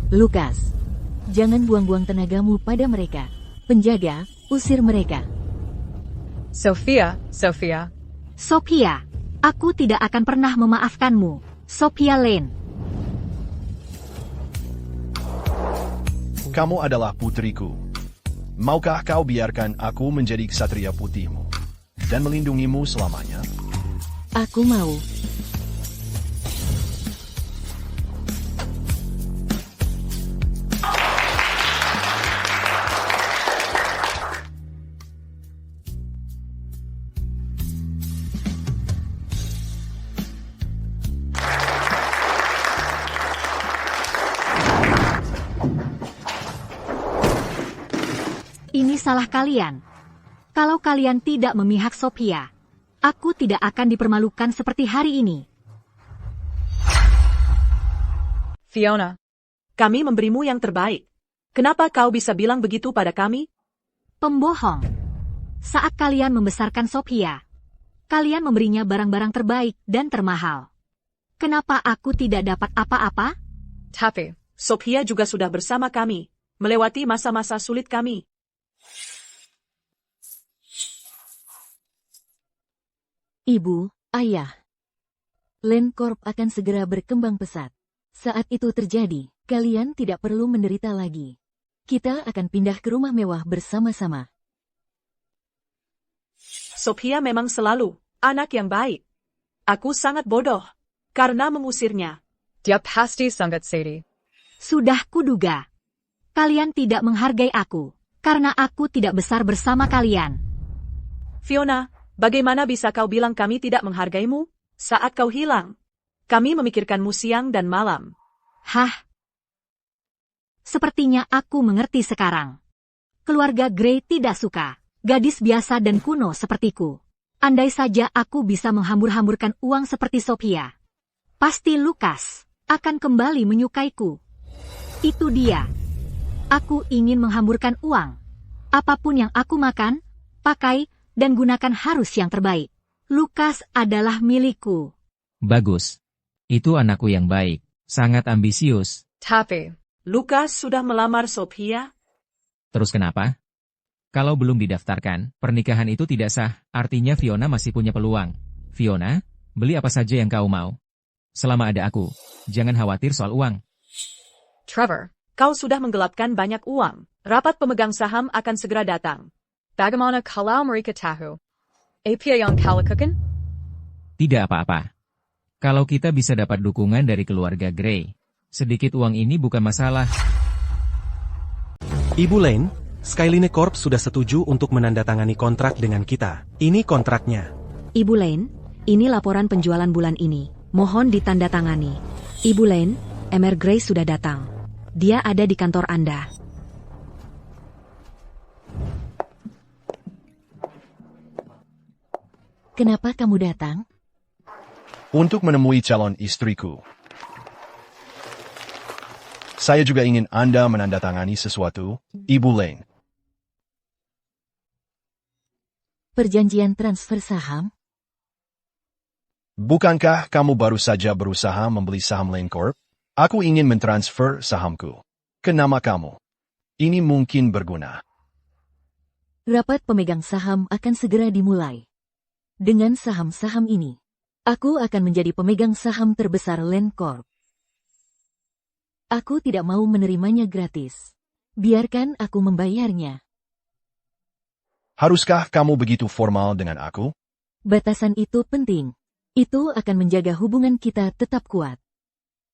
Lukas, jangan buang-buang tenagamu pada mereka. Penjaga, usir mereka. Sophia. Sophia, aku tidak akan pernah memaafkanmu. Sophia Lane. Kamu adalah putriku. Maukah kau biarkan aku menjadi ksatria putihmu dan melindungimu selamanya? Aku mau. Ini salah kalian. Kalau kalian tidak memihak Sophia, aku tidak akan dipermalukan seperti hari ini. Fiona, kami memberimu yang terbaik. Kenapa kau bisa bilang begitu pada kami? Pembohong. Saat kalian membesarkan Sophia, kalian memberinya barang-barang terbaik dan termahal. Kenapa aku tidak dapat apa-apa? Tapi, Sophia juga sudah bersama kami, melewati masa-masa sulit kami. Ibu, ayah. Lencorp akan segera berkembang pesat. Saat itu terjadi, kalian tidak perlu menderita lagi. Kita akan pindah ke rumah mewah bersama-sama. Sophia memang selalu anak yang baik. Aku sangat bodoh karena mengusirnya. Dia pasti sangat sedih. Sudah kuduga. Kalian tidak menghargai aku, karena aku tidak besar bersama kalian. Fiona, bagaimana bisa kau bilang kami tidak menghargaimu? Saat kau hilang, kami memikirkanmu siang dan malam. Hah? Sepertinya aku mengerti sekarang. Keluarga Grey tidak suka gadis biasa dan kuno sepertiku. Andai saja aku bisa menghambur-hamburkan uang seperti Sophia, pasti Lukas akan kembali menyukaiku. Itu dia. Aku ingin menghamburkan uang. Apapun yang aku makan, pakai, dan gunakan harus yang terbaik. Lukas adalah milikku. Bagus. Itu anakku yang baik. Sangat ambisius. Tapi, Lukas sudah melamar Sophia? Terus kenapa? Kalau belum didaftarkan, pernikahan itu tidak sah, artinya Fiona masih punya peluang. Fiona, beli apa saja yang kau mau. Selama ada aku, jangan khawatir soal uang. Trevor, kau sudah menggelapkan banyak uang. Rapat pemegang saham akan segera datang. bagaimana kalau mereka tahu? Apa yang kau lakukan? Tidak apa-apa. Kalau kita bisa dapat dukungan dari keluarga Grey, sedikit uang ini bukan masalah. Ibu Lane, Skyline Corp sudah setuju untuk menandatangani kontrak dengan kita. Ini kontraknya. Ibu Lane, ini laporan penjualan bulan ini. Mohon ditandatangani. Ibu Lane, Mr. Grey sudah datang. Dia ada di kantor Anda. Kenapa kamu datang? Untuk menemui calon istriku. Saya juga ingin Anda menandatangani sesuatu, Ibu Lane. Perjanjian transfer saham? Bukankah kamu baru saja berusaha membeli saham Lane Corp? Aku ingin mentransfer sahamku ke nama kamu. Ini mungkin berguna. Rapat pemegang saham akan segera dimulai. Dengan saham-saham ini, aku akan menjadi pemegang saham terbesar Lane Corp. Aku tidak mau menerimanya gratis. Biarkan aku membayarnya. Haruskah kamu begitu formal dengan aku? Batasan itu penting. Itu akan menjaga hubungan kita tetap kuat.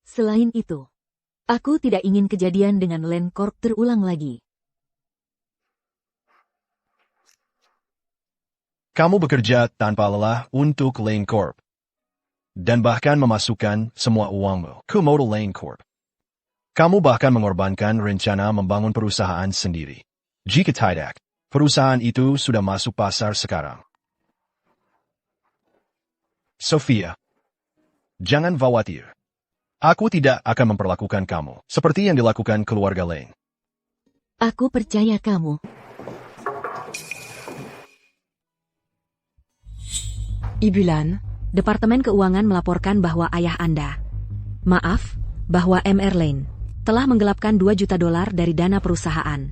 Selain itu, aku tidak ingin kejadian dengan Lane Corp terulang lagi. Kamu bekerja tanpa lelah untuk Lane Corp. Dan bahkan memasukkan semua uangmu ke modal Lane Corp. Kamu bahkan mengorbankan rencana membangun perusahaan sendiri. Jika tidak, perusahaan itu sudah masuk pasar sekarang. Sophia, jangan khawatir. Aku tidak akan memperlakukan kamu seperti yang dilakukan keluarga Lane. Aku percaya kamu. Ibu Lane, Departemen Keuangan melaporkan bahwa ayah Anda, maaf, bahwa Mr. Lane, telah menggelapkan $2 juta dari dana perusahaan.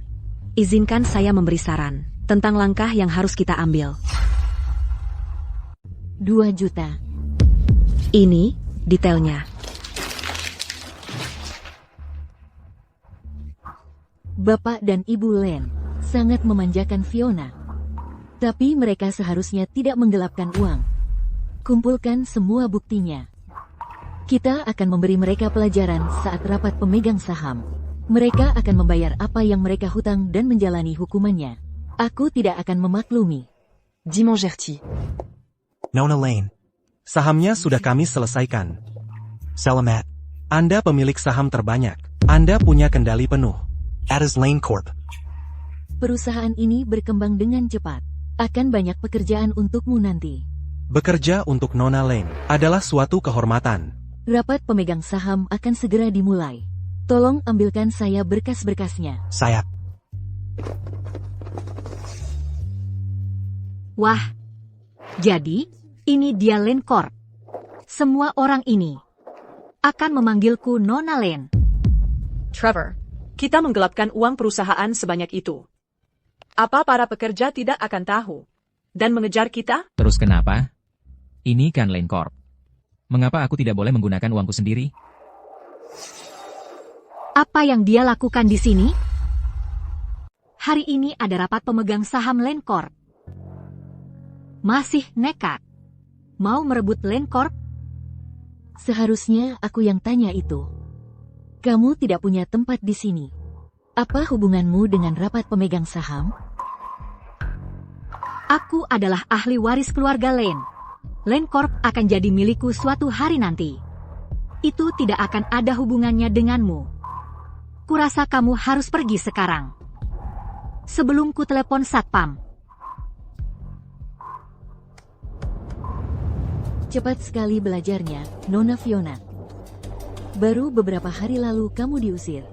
Izinkan saya memberi saran tentang langkah yang harus kita ambil. 2 juta. Ini detailnya. Bapak dan Ibu Lane sangat memanjakan Fiona. Tapi mereka seharusnya tidak menggelapkan uang. Kumpulkan semua buktinya. Kita akan memberi mereka pelajaran saat rapat pemegang saham. Mereka akan membayar apa yang mereka hutang dan menjalani hukumannya. Aku tidak akan memaklumi. Dimon Gertie. Nona Lane. Sahamnya sudah kami selesaikan. Salamat. Anda pemilik saham terbanyak. Anda punya kendali penuh. Adas Lane Corp. Perusahaan ini berkembang dengan cepat. Akan banyak pekerjaan untukmu nanti. Bekerja untuk Nona Lane adalah suatu kehormatan. Rapat pemegang saham akan segera dimulai. Tolong ambilkan saya berkas-berkasnya. Sayap. Wah, jadi ini dia Lane Corp. Semua orang ini akan memanggilku Nona Lane. Trevor, kita menggelapkan uang perusahaan sebanyak itu. Apa para pekerja tidak akan tahu dan mengejar kita? Terus kenapa? Ini kan Lane Corp. Mengapa aku tidak boleh menggunakan uangku sendiri? Apa yang dia lakukan di sini? Hari ini ada rapat pemegang saham Lane Corp. Masih nekat. Mau merebut Lane Corp? Seharusnya aku yang tanya itu. Kamu tidak punya tempat di sini. Apa hubunganmu dengan rapat pemegang saham? Aku adalah ahli waris keluarga Lane. Lane Corp akan jadi milikku suatu hari nanti. Itu tidak akan ada hubungannya denganmu. Kurasa kamu harus pergi sekarang. sebelum ku telepon satpam. Cepat sekali belajarnya, Nona Fiona. Baru beberapa hari lalu kamu diusir.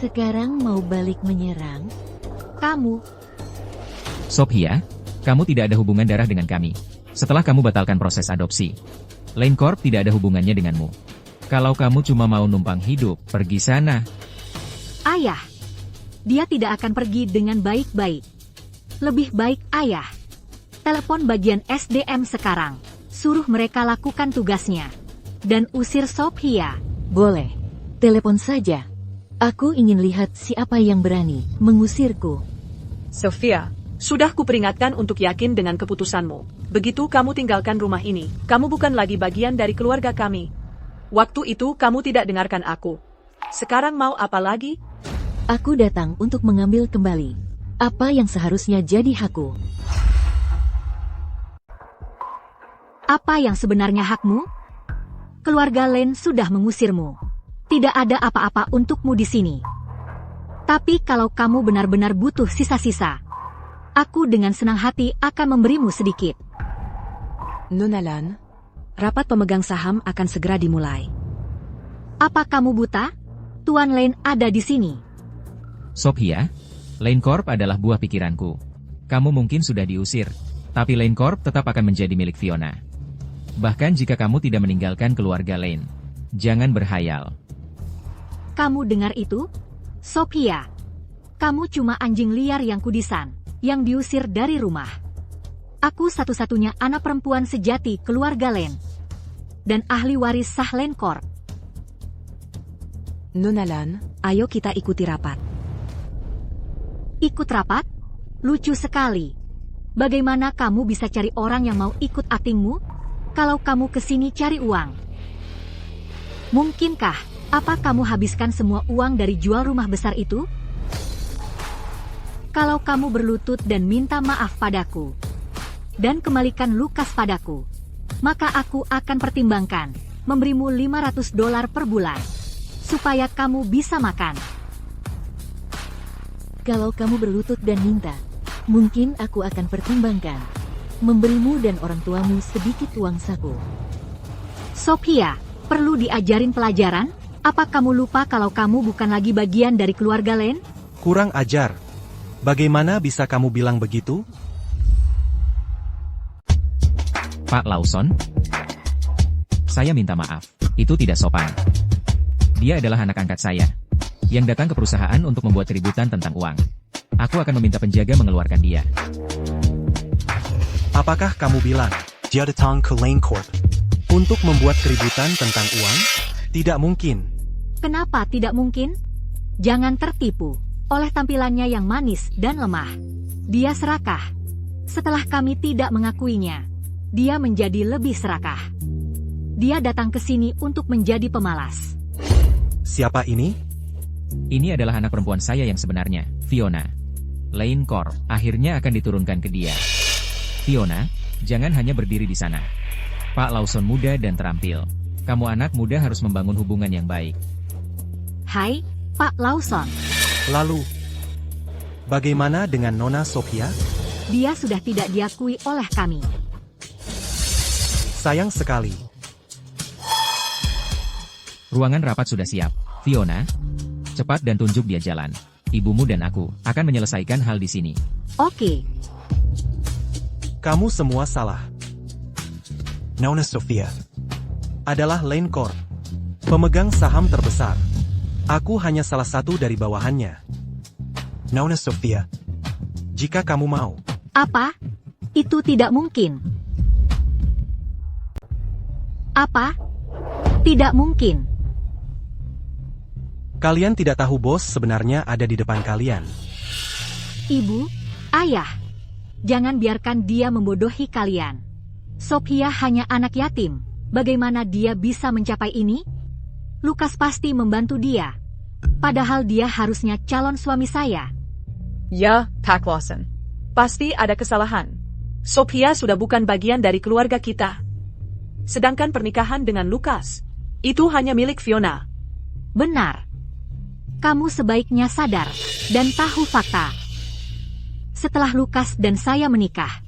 Sekarang mau balik menyerang? Kamu, Sophia, kamu tidak ada hubungan darah dengan kami. Setelah kamu batalkan proses adopsi, Lane Corp tidak ada hubungannya denganmu. Kalau kamu cuma mau numpang hidup, pergi sana. ayah. Dia tidak akan pergi dengan baik-baik. Lebih baik ayah. Telepon bagian SDM sekarang. Suruh mereka lakukan tugasnya. Dan usir Sophia. Boleh. Telepon saja. Aku ingin lihat siapa yang berani mengusirku. Sophia, sudah kuperingatkan untuk yakin dengan keputusanmu. Begitu kamu tinggalkan rumah ini, kamu bukan lagi bagian dari keluarga kami. Waktu itu kamu tidak dengarkan aku. Sekarang mau apa lagi? Aku datang untuk mengambil kembali apa yang seharusnya jadi hakku. Apa yang sebenarnya hakmu? Keluarga Lane sudah mengusirmu. Tidak ada apa-apa untukmu di sini. Tapi kalau kamu benar-benar butuh sisa-sisa, aku dengan senang hati akan memberimu sedikit. Nona Lan, Rapat pemegang saham akan segera dimulai. Apa kamu buta? Tuan Lane ada di sini. Sophia, Lane Corp adalah buah pikiranku. Kamu mungkin sudah diusir, tapi Lane Corp tetap akan menjadi milik Fiona. Bahkan jika kamu tidak meninggalkan keluarga Lane, jangan berhayal. Kamu dengar itu? Sophia, kamu cuma anjing liar yang kudisan, yang diusir dari rumah. Aku satu-satunya anak perempuan sejati keluarga Lane, dan ahli waris sah Lane Corp. Nona Lan, Ayo kita ikuti rapat. Ikut rapat? Lucu sekali. Bagaimana kamu bisa cari orang yang mau ikut aktingmu? Kalau kamu kesini cari uang. Mungkinkah, apa kamu habiskan semua uang dari jual rumah besar itu? Kalau kamu berlutut dan minta maaf padaku, dan kembalikan Lukas padaku, maka aku akan pertimbangkan memberimu $500 per bulan, supaya kamu bisa makan. Kalau kamu berlutut dan minta, mungkin aku akan pertimbangkan memberimu dan orang tuamu sedikit uang saku. Sophia, perlu diajarin pelajaran? Apa kamu lupa kalau kamu bukan lagi bagian dari keluarga Lane? Kurang ajar. Bagaimana bisa kamu bilang begitu? Pak Lawson? Saya minta maaf, itu tidak sopan. Dia adalah anak angkat saya, yang datang ke perusahaan untuk membuat keributan tentang uang. Aku akan meminta penjaga mengeluarkan dia. Apakah kamu bilang Dia datang ke Lane Corp. untuk membuat keributan tentang uang? Tidak mungkin. Kenapa tidak mungkin? Jangan tertipu oleh tampilannya yang manis dan lemah. Dia serakah. Setelah kami tidak mengakuinya, dia menjadi lebih serakah. Dia datang ke sini untuk menjadi pemalas. Siapa ini? Ini adalah anak perempuan saya yang sebenarnya, Fiona. Lane Corp akhirnya akan diturunkan ke dia. Fiona, jangan hanya berdiri di sana. Pak Lawson muda dan terampil. Kamu anak muda harus membangun hubungan yang baik. Hai, Pak Lawson. Lalu, bagaimana dengan Nona Sophia? Dia sudah tidak diakui oleh kami. Sayang sekali. Ruangan rapat sudah siap. Fiona, cepat dan tunjuk dia jalan. Ibumu dan aku akan menyelesaikan hal di sini. Oke, Kamu semua salah. Nona Sophia. Adalah Lane Corp, pemegang saham terbesar. Aku hanya salah satu dari bawahannya. Nona Sophia. Jika kamu mau, apa? Itu tidak mungkin. Apa? Tidak mungkin. kalian tidak tahu bos sebenarnya ada di depan kalian. Ibu, ayah, jangan biarkan dia membodohi kalian. Sophia hanya anak yatim. Bagaimana dia bisa mencapai ini? Lukas pasti membantu dia. Padahal dia harusnya calon suami saya. Ya, Pak Lawson. Pasti ada kesalahan. Sophia sudah bukan bagian dari keluarga kita. Sedangkan pernikahan dengan Lukas, itu hanya milik Fiona. Benar. Kamu sebaiknya sadar dan tahu fakta. Setelah Lukas dan saya menikah,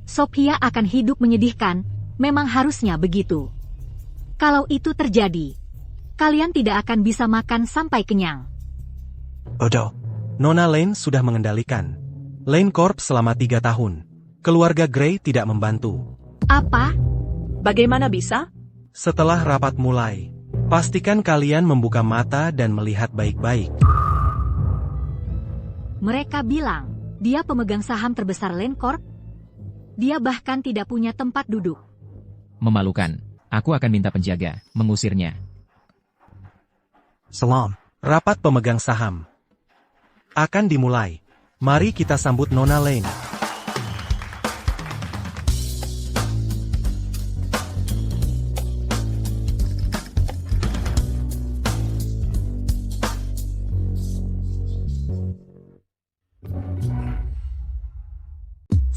Sophia akan hidup menyedihkan, memang harusnya begitu. Kalau itu terjadi, kalian tidak akan bisa makan sampai kenyang. Odo. Nona Lane sudah mengendalikan Lane Corp selama 3 tahun. Keluarga Gray tidak membantu. Apa? Bagaimana bisa? Setelah rapat mulai, pastikan kalian membuka mata dan melihat baik-baik. Mereka bilang, dia pemegang saham terbesar Lane Corp. Dia bahkan tidak punya tempat duduk. Memalukan. Aku akan minta penjaga, mengusirnya. Salam. Rapat pemegang saham akan dimulai. Mari kita sambut Nona Lane.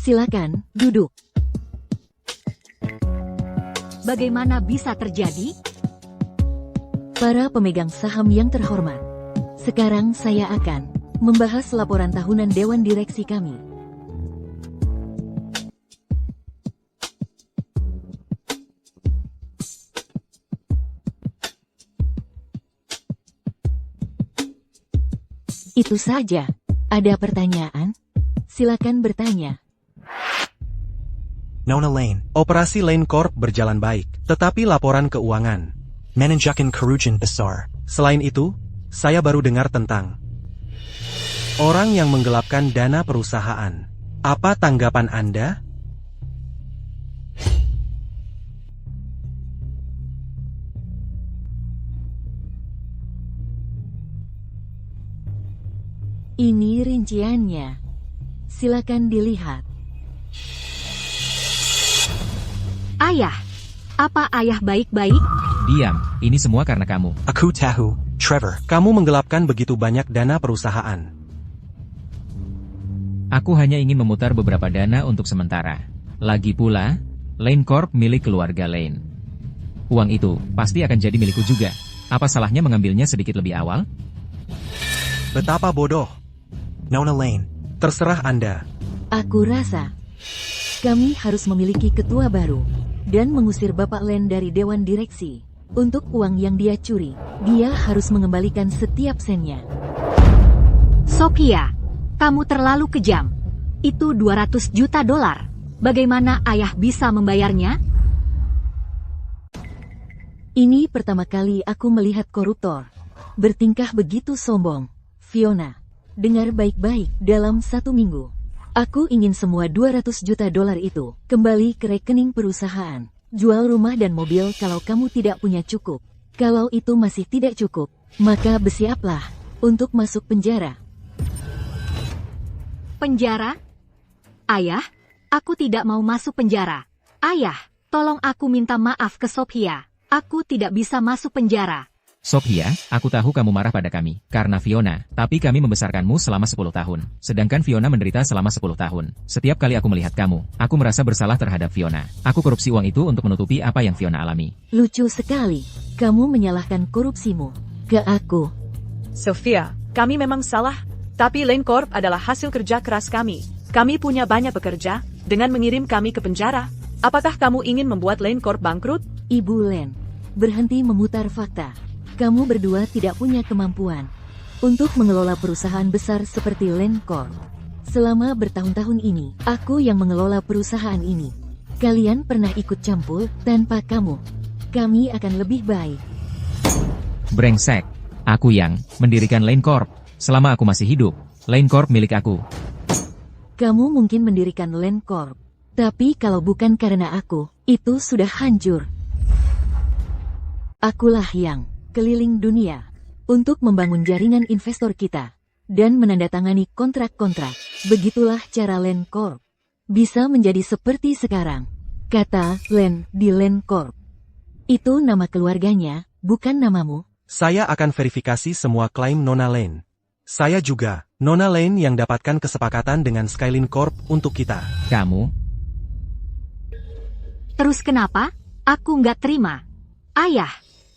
Silakan, duduk. Bagaimana bisa terjadi? Para pemegang saham yang terhormat, sekarang saya akan membahas laporan tahunan Dewan Direksi kami. Itu saja. Ada pertanyaan? Silakan bertanya. Nona Lane. Operasi Lane Corp berjalan baik, tetapi laporan keuangan. Menunjukkan kerugian besar. Selain itu, saya baru dengar tentang orang yang menggelapkan dana perusahaan. Apa tanggapan Anda? Ini rinciannya. Silakan dilihat. Ayah, apa ayah baik-baik? Diam, ini semua karena kamu. Aku tahu, Trevor. Kamu menggelapkan begitu banyak dana perusahaan. Aku hanya ingin memutar beberapa dana untuk sementara. Lagi pula, Lane Corp milik keluarga Lane. Uang itu pasti akan jadi milikku juga. Apa salahnya mengambilnya sedikit lebih awal? Betapa bodoh. Nona Lane. Terserah Anda. Aku rasa kami harus memiliki ketua baru dan mengusir Bapak Lane dari Dewan Direksi. Untuk uang yang dia curi, dia harus mengembalikan setiap sennya. Sophia, kamu terlalu kejam. Itu 200 juta dolar. Bagaimana ayah bisa membayarnya? Ini pertama kali aku melihat koruptor bertingkah begitu sombong. Fiona, dengar baik-baik, dalam 1 minggu, aku ingin semua 200 juta dolar itu kembali ke rekening perusahaan. Jual rumah dan mobil kalau kamu tidak punya cukup. Kalau itu masih tidak cukup, maka bersiaplah untuk masuk penjara. Penjara? Ayah, aku tidak mau masuk penjara. Ayah, tolong aku minta maaf ke Sophia. Aku tidak bisa masuk penjara. Sophia, aku tahu kamu marah pada kami, karena Fiona, tapi kami membesarkanmu selama 10 tahun. Sedangkan Fiona menderita selama 10 tahun. Setiap kali aku melihat kamu, aku merasa bersalah terhadap Fiona. Aku korupsi uang itu untuk menutupi apa yang Fiona alami. Lucu sekali, kamu menyalahkan korupsimu ke aku. Sophia, kami memang salah, tapi Lane Corp adalah hasil kerja keras kami. Kami punya banyak pekerja, dengan mengirim kami ke penjara. Apakah kamu ingin membuat Lane Corp bangkrut? Ibu Lane, berhenti memutar fakta. Kamu berdua tidak punya kemampuan untuk mengelola perusahaan besar seperti Lane Corp. Selama bertahun-tahun ini, aku yang mengelola perusahaan ini. Kalian pernah ikut campur tanpa kamu. Kami akan lebih baik. Brengsek. Aku yang mendirikan Lane Corp. Selama aku masih hidup, Lane Corp milik aku. Kamu mungkin mendirikan Lane Corp, tapi kalau bukan karena aku, itu sudah hancur. Akulah yang keliling dunia untuk membangun jaringan investor kita dan menandatangani kontrak-kontrak. Begitulah cara Lane Corp bisa menjadi seperti sekarang. Kata Lane di Lane Corp. Itu nama keluarganya, bukan namamu. Saya akan verifikasi semua klaim Nona Lane. Saya juga, Nona Lane yang dapatkan kesepakatan dengan Skylin Corp untuk kita. Kamu? Terus kenapa? Aku nggak terima. Ayah,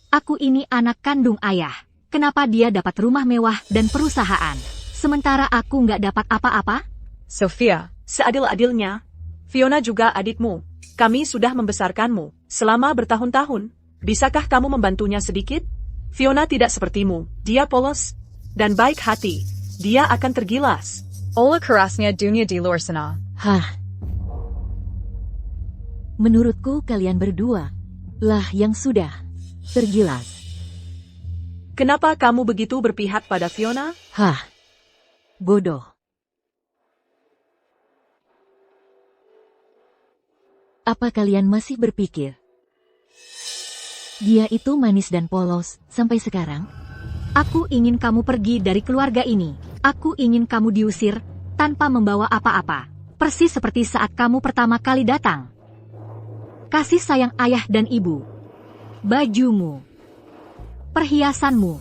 aku ini anak kandung ayah. Kenapa dia dapat rumah mewah dan perusahaan, sementara aku nggak dapat apa-apa? Sophia. Seadil-adilnya, Fiona juga adikmu. Kami sudah membesarkanmu selama bertahun-tahun. Bisakah kamu membantunya sedikit? Fiona tidak sepertimu. Dia polos dan baik hati. Dia akan tergilas. Ola kerasnya dunia di luar sana. Hah? Menurutku kalian berdua lah yang sudah tergilas. Kenapa kamu begitu berpihak pada Fiona? Hah? Bodoh. Apa kalian masih berpikir dia itu manis dan polos sampai sekarang? Aku ingin kamu pergi dari keluarga ini. Aku ingin kamu diusir tanpa membawa apa-apa. Persis seperti saat kamu pertama kali datang. Kasih sayang ayah dan ibu, bajumu, perhiasanmu,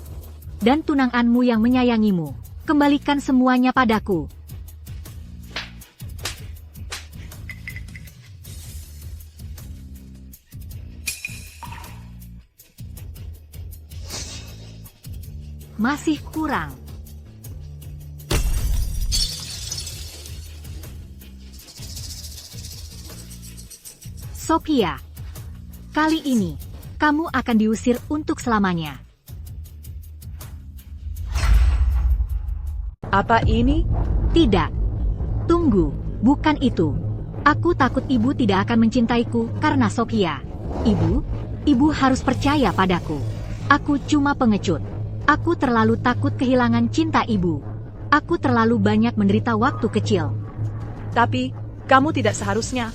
dan tunanganmu yang menyayangimu. Kembalikan semuanya padaku. Masih kurang. Sophia, kali ini kamu akan diusir untuk selamanya. Apa ini? Tidak. Tunggu, bukan itu. Aku takut ibu tidak akan mencintaiku karena Sophia. Ibu harus percaya padaku. Aku cuma pengecut. Aku terlalu takut kehilangan cinta ibu. Aku terlalu banyak menderita waktu kecil. Tapi, kamu tidak seharusnya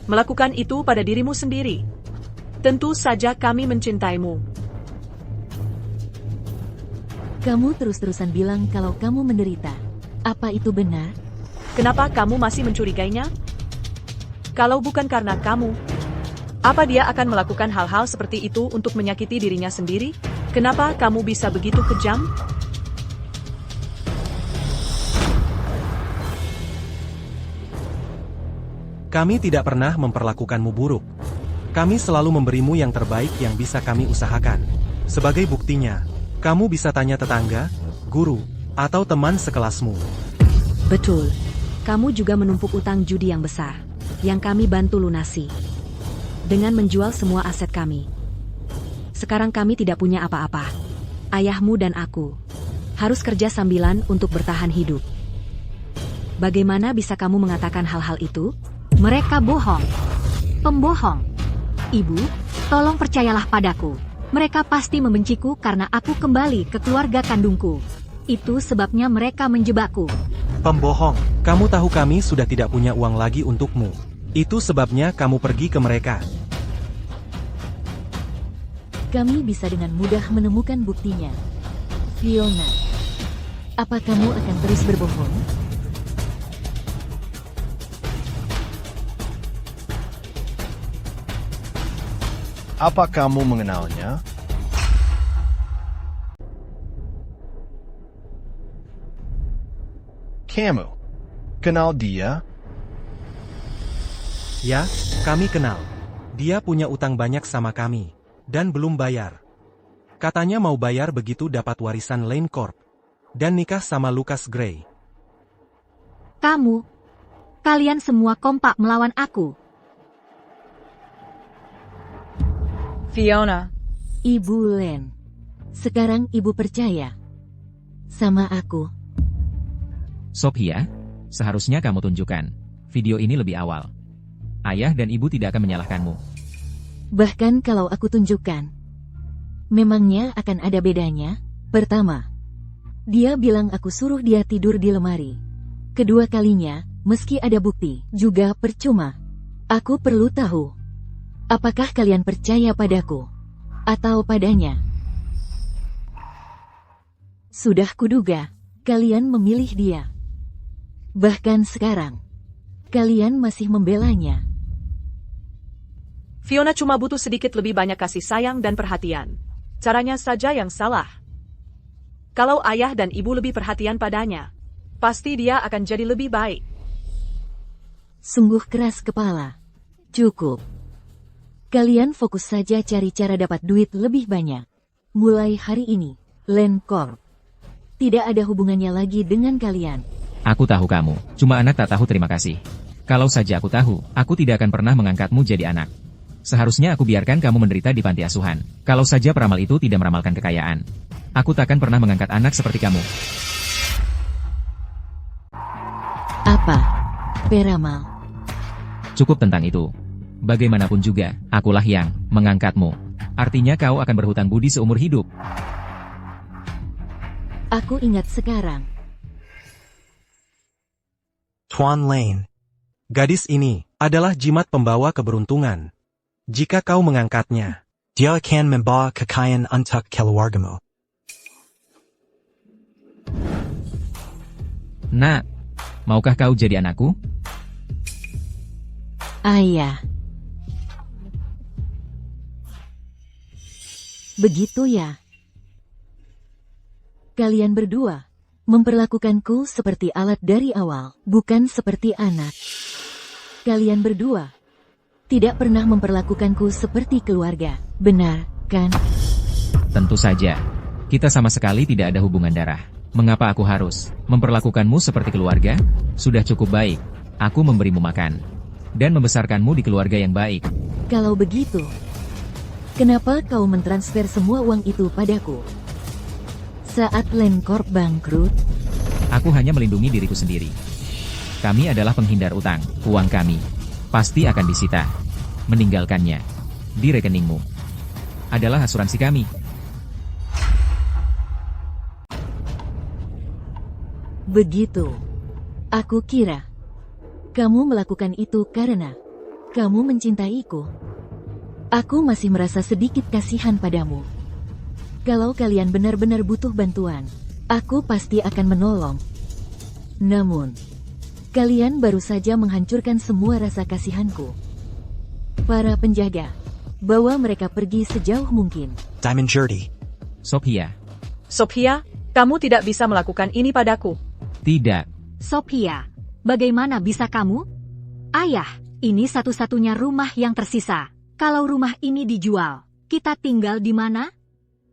melakukan itu pada dirimu sendiri. Tentu saja kami mencintaimu. Kamu terus-terusan bilang kalau kamu menderita. Apa itu benar? Kenapa kamu masih mencurigainya? Kalau bukan karena kamu, apa dia akan melakukan hal-hal seperti itu untuk menyakiti dirinya sendiri? Kenapa kamu bisa begitu kejam? Kami tidak pernah memperlakukanmu buruk. Kami selalu memberimu yang terbaik yang bisa kami usahakan. Sebagai buktinya, kamu bisa tanya tetangga, guru, atau teman sekelasmu. Betul. Kamu juga menumpuk utang judi yang besar, yang kami bantu lunasi. Dengan menjual semua aset kami. Sekarang kami tidak punya apa-apa. Ayahmu dan aku harus kerja sambilan untuk bertahan hidup. Bagaimana bisa kamu mengatakan hal-hal itu? Mereka bohong. Pembohong. Ibu, tolong percayalah padaku. Mereka pasti membenciku karena aku kembali ke keluarga kandungku. Itu sebabnya mereka menjebakku. Pembohong, kamu tahu kami sudah tidak punya uang lagi untukmu. Itu sebabnya kamu pergi ke mereka. Kami bisa dengan mudah menemukan buktinya. Fiona, apa kamu akan terus berbohong? Apa kamu mengenalnya? Kamu kenal dia? Ya, kami kenal. Dia punya utang banyak sama kami. Dan belum bayar. Katanya mau bayar begitu dapat warisan Lane Corp. Dan nikah sama Lucas Gray. Kalian semua kompak melawan aku. Fiona. Ibu Len. Sekarang ibu percaya sama aku. Sophia, seharusnya kamu tunjukkan video ini lebih awal. Ayah dan ibu tidak akan menyalahkanmu. Bahkan kalau aku tunjukkan, memangnya akan ada bedanya? Pertama, dia bilang aku suruh dia tidur di lemari. Kedua kalinya, meski ada bukti, juga percuma. Aku perlu tahu, apakah kalian percaya padaku atau padanya? Sudah kuduga, kalian memilih dia. Bahkan sekarang, kalian masih membelanya. Fiona cuma butuh sedikit lebih banyak kasih sayang dan perhatian. Caranya saja yang salah. Kalau ayah dan ibu lebih perhatian padanya, pasti dia akan jadi lebih baik. Sungguh keras kepala. Cukup. Kalian fokus saja cari cara dapat duit lebih banyak. Mulai hari ini, Lane Corp tidak ada hubungannya lagi dengan kalian. Aku tahu kamu, cuma anak tak tahu terima kasih. Kalau saja aku tahu, aku tidak akan pernah mengangkatmu jadi anak. Seharusnya aku biarkan kamu menderita di panti asuhan. Kalau saja peramal itu tidak meramalkan kekayaan, aku takkan pernah mengangkat anak seperti kamu. Apa? Peramal. Cukup tentang itu. Bagaimanapun juga, akulah yang mengangkatmu. Artinya kau akan berhutang budi seumur hidup. Aku ingat sekarang. Tuan Lane. Gadis ini adalah jimat pembawa keberuntungan. Jika kau mengangkatnya, Dia akan membawa kekayaan untuk keluargamu. Nak, maukah kau jadi anakku? Ayah. Begitu ya. Kalian berdua memperlakukanku seperti alat dari awal, bukan seperti anak. Kalian berdua tidak pernah memperlakukanku seperti keluarga, benar, kan? Tentu saja. Kita sama sekali tidak ada hubungan darah. Mengapa aku harus memperlakukanmu seperti keluarga? Sudah cukup baik. Aku memberimu makan dan membesarkanmu di keluarga yang baik. Kalau begitu, kenapa kau mentransfer semua uang itu padaku? Saat Lane Corp bangkrut, Aku hanya melindungi diriku sendiri. Kami adalah penghindar utang. Uang kami pasti akan disita. Meninggalkannya di rekeningmu adalah asuransi kami. begitu. Aku kira kamu melakukan itu karena kamu mencintaiku. Aku masih merasa sedikit kasihan padamu. Kalau kalian benar-benar butuh bantuan, aku pasti akan menolong. Namun, kalian baru saja menghancurkan semua rasa kasihanku. Para penjaga, bawa mereka pergi sejauh mungkin. Diamond Jerdy. Sophia. Sophia, kamu tidak bisa melakukan ini padaku. Tidak. Sophia, bagaimana bisa kamu? Ayah, ini satu-satunya rumah yang tersisa. Kalau rumah ini dijual, kita tinggal di mana?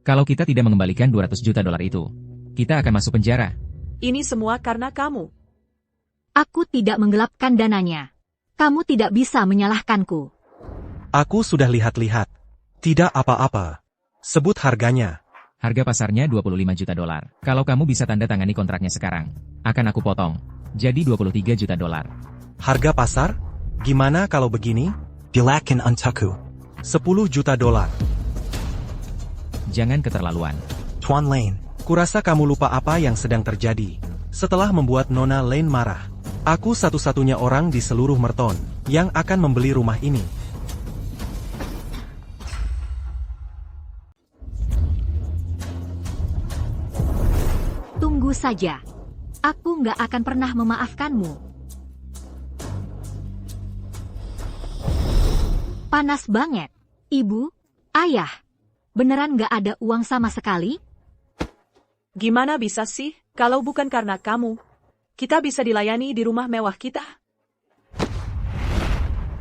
Kalau kita tidak mengembalikan $200 juta itu, kita akan masuk penjara. Ini semua karena kamu. Aku tidak menggelapkan dananya. Kamu tidak bisa menyalahkanku. Aku sudah lihat-lihat. Tidak apa-apa. Sebut harganya. Harga pasarnya $25 juta. Kalau kamu bisa tanda tangani kontraknya sekarang, akan aku potong. Jadi $23 juta. Harga pasar? Gimana kalau begini? Bilakan untukku. $10 juta. Jangan keterlaluan. Tuan Lane. Kurasa kamu lupa apa yang sedang terjadi. Setelah membuat Nona Lane marah, aku satu-satunya orang di seluruh Merton yang akan membeli rumah ini. Tunggu saja. Aku nggak akan pernah memaafkanmu. Panas banget. Ibu, ayah, beneran nggak ada uang sama sekali? Gimana bisa sih, kalau bukan karena kamu, kita bisa dilayani di rumah mewah kita?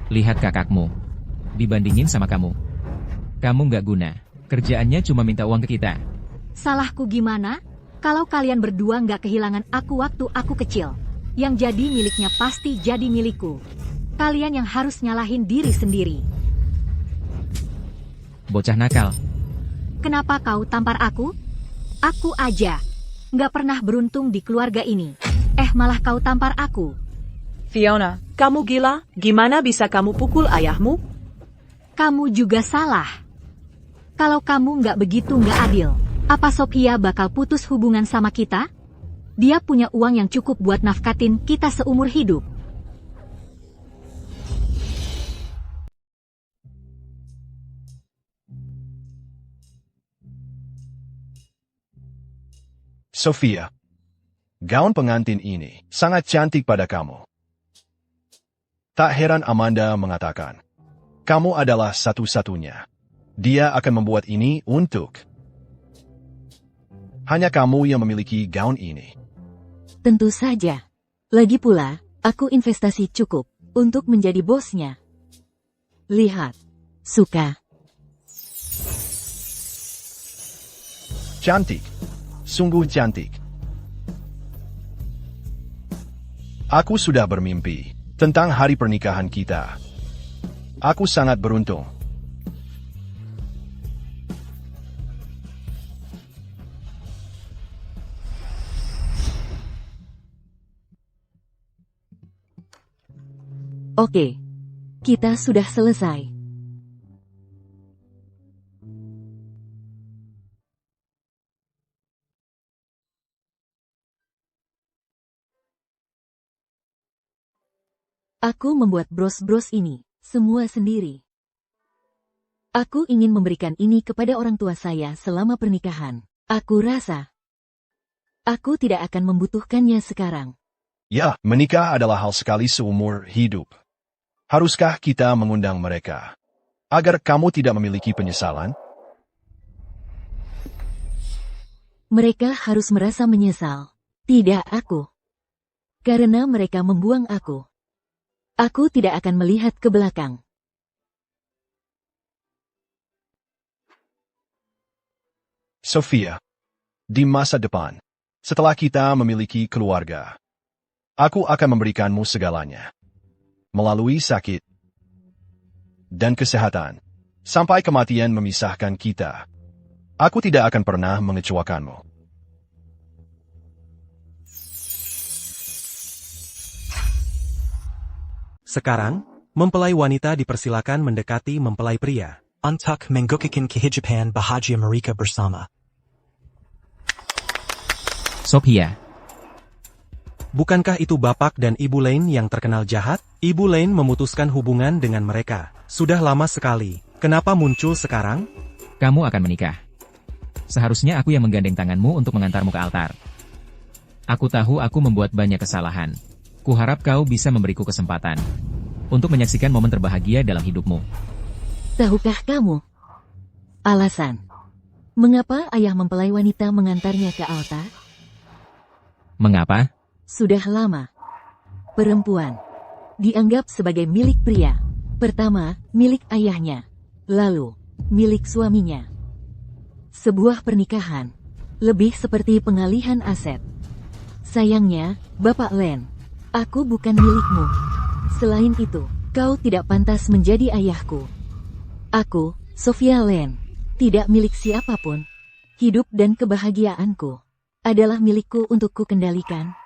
Lihat kakakmu. Dibandingin sama kamu. Kamu nggak guna. Kerjaannya cuma minta uang ke kita. Salahku gimana? Kalau kalian berdua nggak kehilangan aku waktu aku kecil. Yang jadi miliknya pasti jadi milikku. Kalian yang harus nyalahin diri sendiri. Bocah nakal. Kenapa kau tampar aku? Aku aja nggak pernah beruntung di keluarga ini. Malah kau tampar aku. Fiona, kamu gila? Gimana bisa kamu pukul ayahmu? Kamu juga salah. Kalau kamu nggak begitu nggak adil, apa Sophia bakal putus hubungan sama kita? Dia punya uang yang cukup buat nafkatin kita seumur hidup. Sophia, gaun pengantin ini sangat cantik pada kamu. Tak heran Amanda mengatakan, kamu adalah satu-satunya. Dia akan membuat ini untuk hanya kamu yang memiliki gaun ini. Tentu saja. Lagi pula, aku investasi cukup untuk menjadi bosnya. Lihat. Suka. Cantik. Sungguh cantik. Aku sudah bermimpi tentang hari pernikahan kita. Aku sangat beruntung. Oke. Kita sudah selesai. Aku membuat bros-bros ini, semua sendiri. Aku ingin memberikan ini kepada orang tua saya selama pernikahan. Aku rasa aku tidak akan membutuhkannya sekarang. Ya, menikah adalah hal sekali seumur hidup. Haruskah kita mengundang mereka? Agar kamu tidak memiliki penyesalan? Mereka harus merasa menyesal. Tidak aku. Karena mereka membuang aku. Aku tidak akan melihat ke belakang. Sofia, di masa depan, setelah kita memiliki keluarga, aku akan memberikanmu segalanya. Melalui sakit dan kesehatan, sampai kematian memisahkan kita. Aku tidak akan pernah mengecewakanmu. Sekarang, mempelai wanita dipersilakan mendekati mempelai pria. Untuk mengukuhkan kehidupan bahagia mereka bersama. Sophia, Bukankah itu Bapak dan Ibu Lane yang terkenal jahat? Ibu Lane memutuskan hubungan dengan mereka. Sudah lama sekali. Kenapa muncul sekarang? kamu akan menikah. Seharusnya aku yang menggandeng tanganmu untuk mengantarmu ke altar. Aku tahu aku membuat banyak kesalahan. Kuharap kau bisa memberiku kesempatan untuk menyaksikan momen terbahagia dalam hidupmu. Tahukah kamu alasan mengapa ayah mempelai wanita mengantarnya ke altar? Mengapa? Sudah lama. Perempuan dianggap sebagai milik pria. Pertama, milik ayahnya. Lalu, milik suaminya. Sebuah pernikahan lebih seperti pengalihan aset. Sayangnya, Bapak Len, aku bukan milikmu. Selain itu, kau tidak pantas menjadi ayahku. Aku, Sophia Len, tidak milik siapapun. Hidup dan kebahagiaanku adalah milikku untuk ku kendalikan.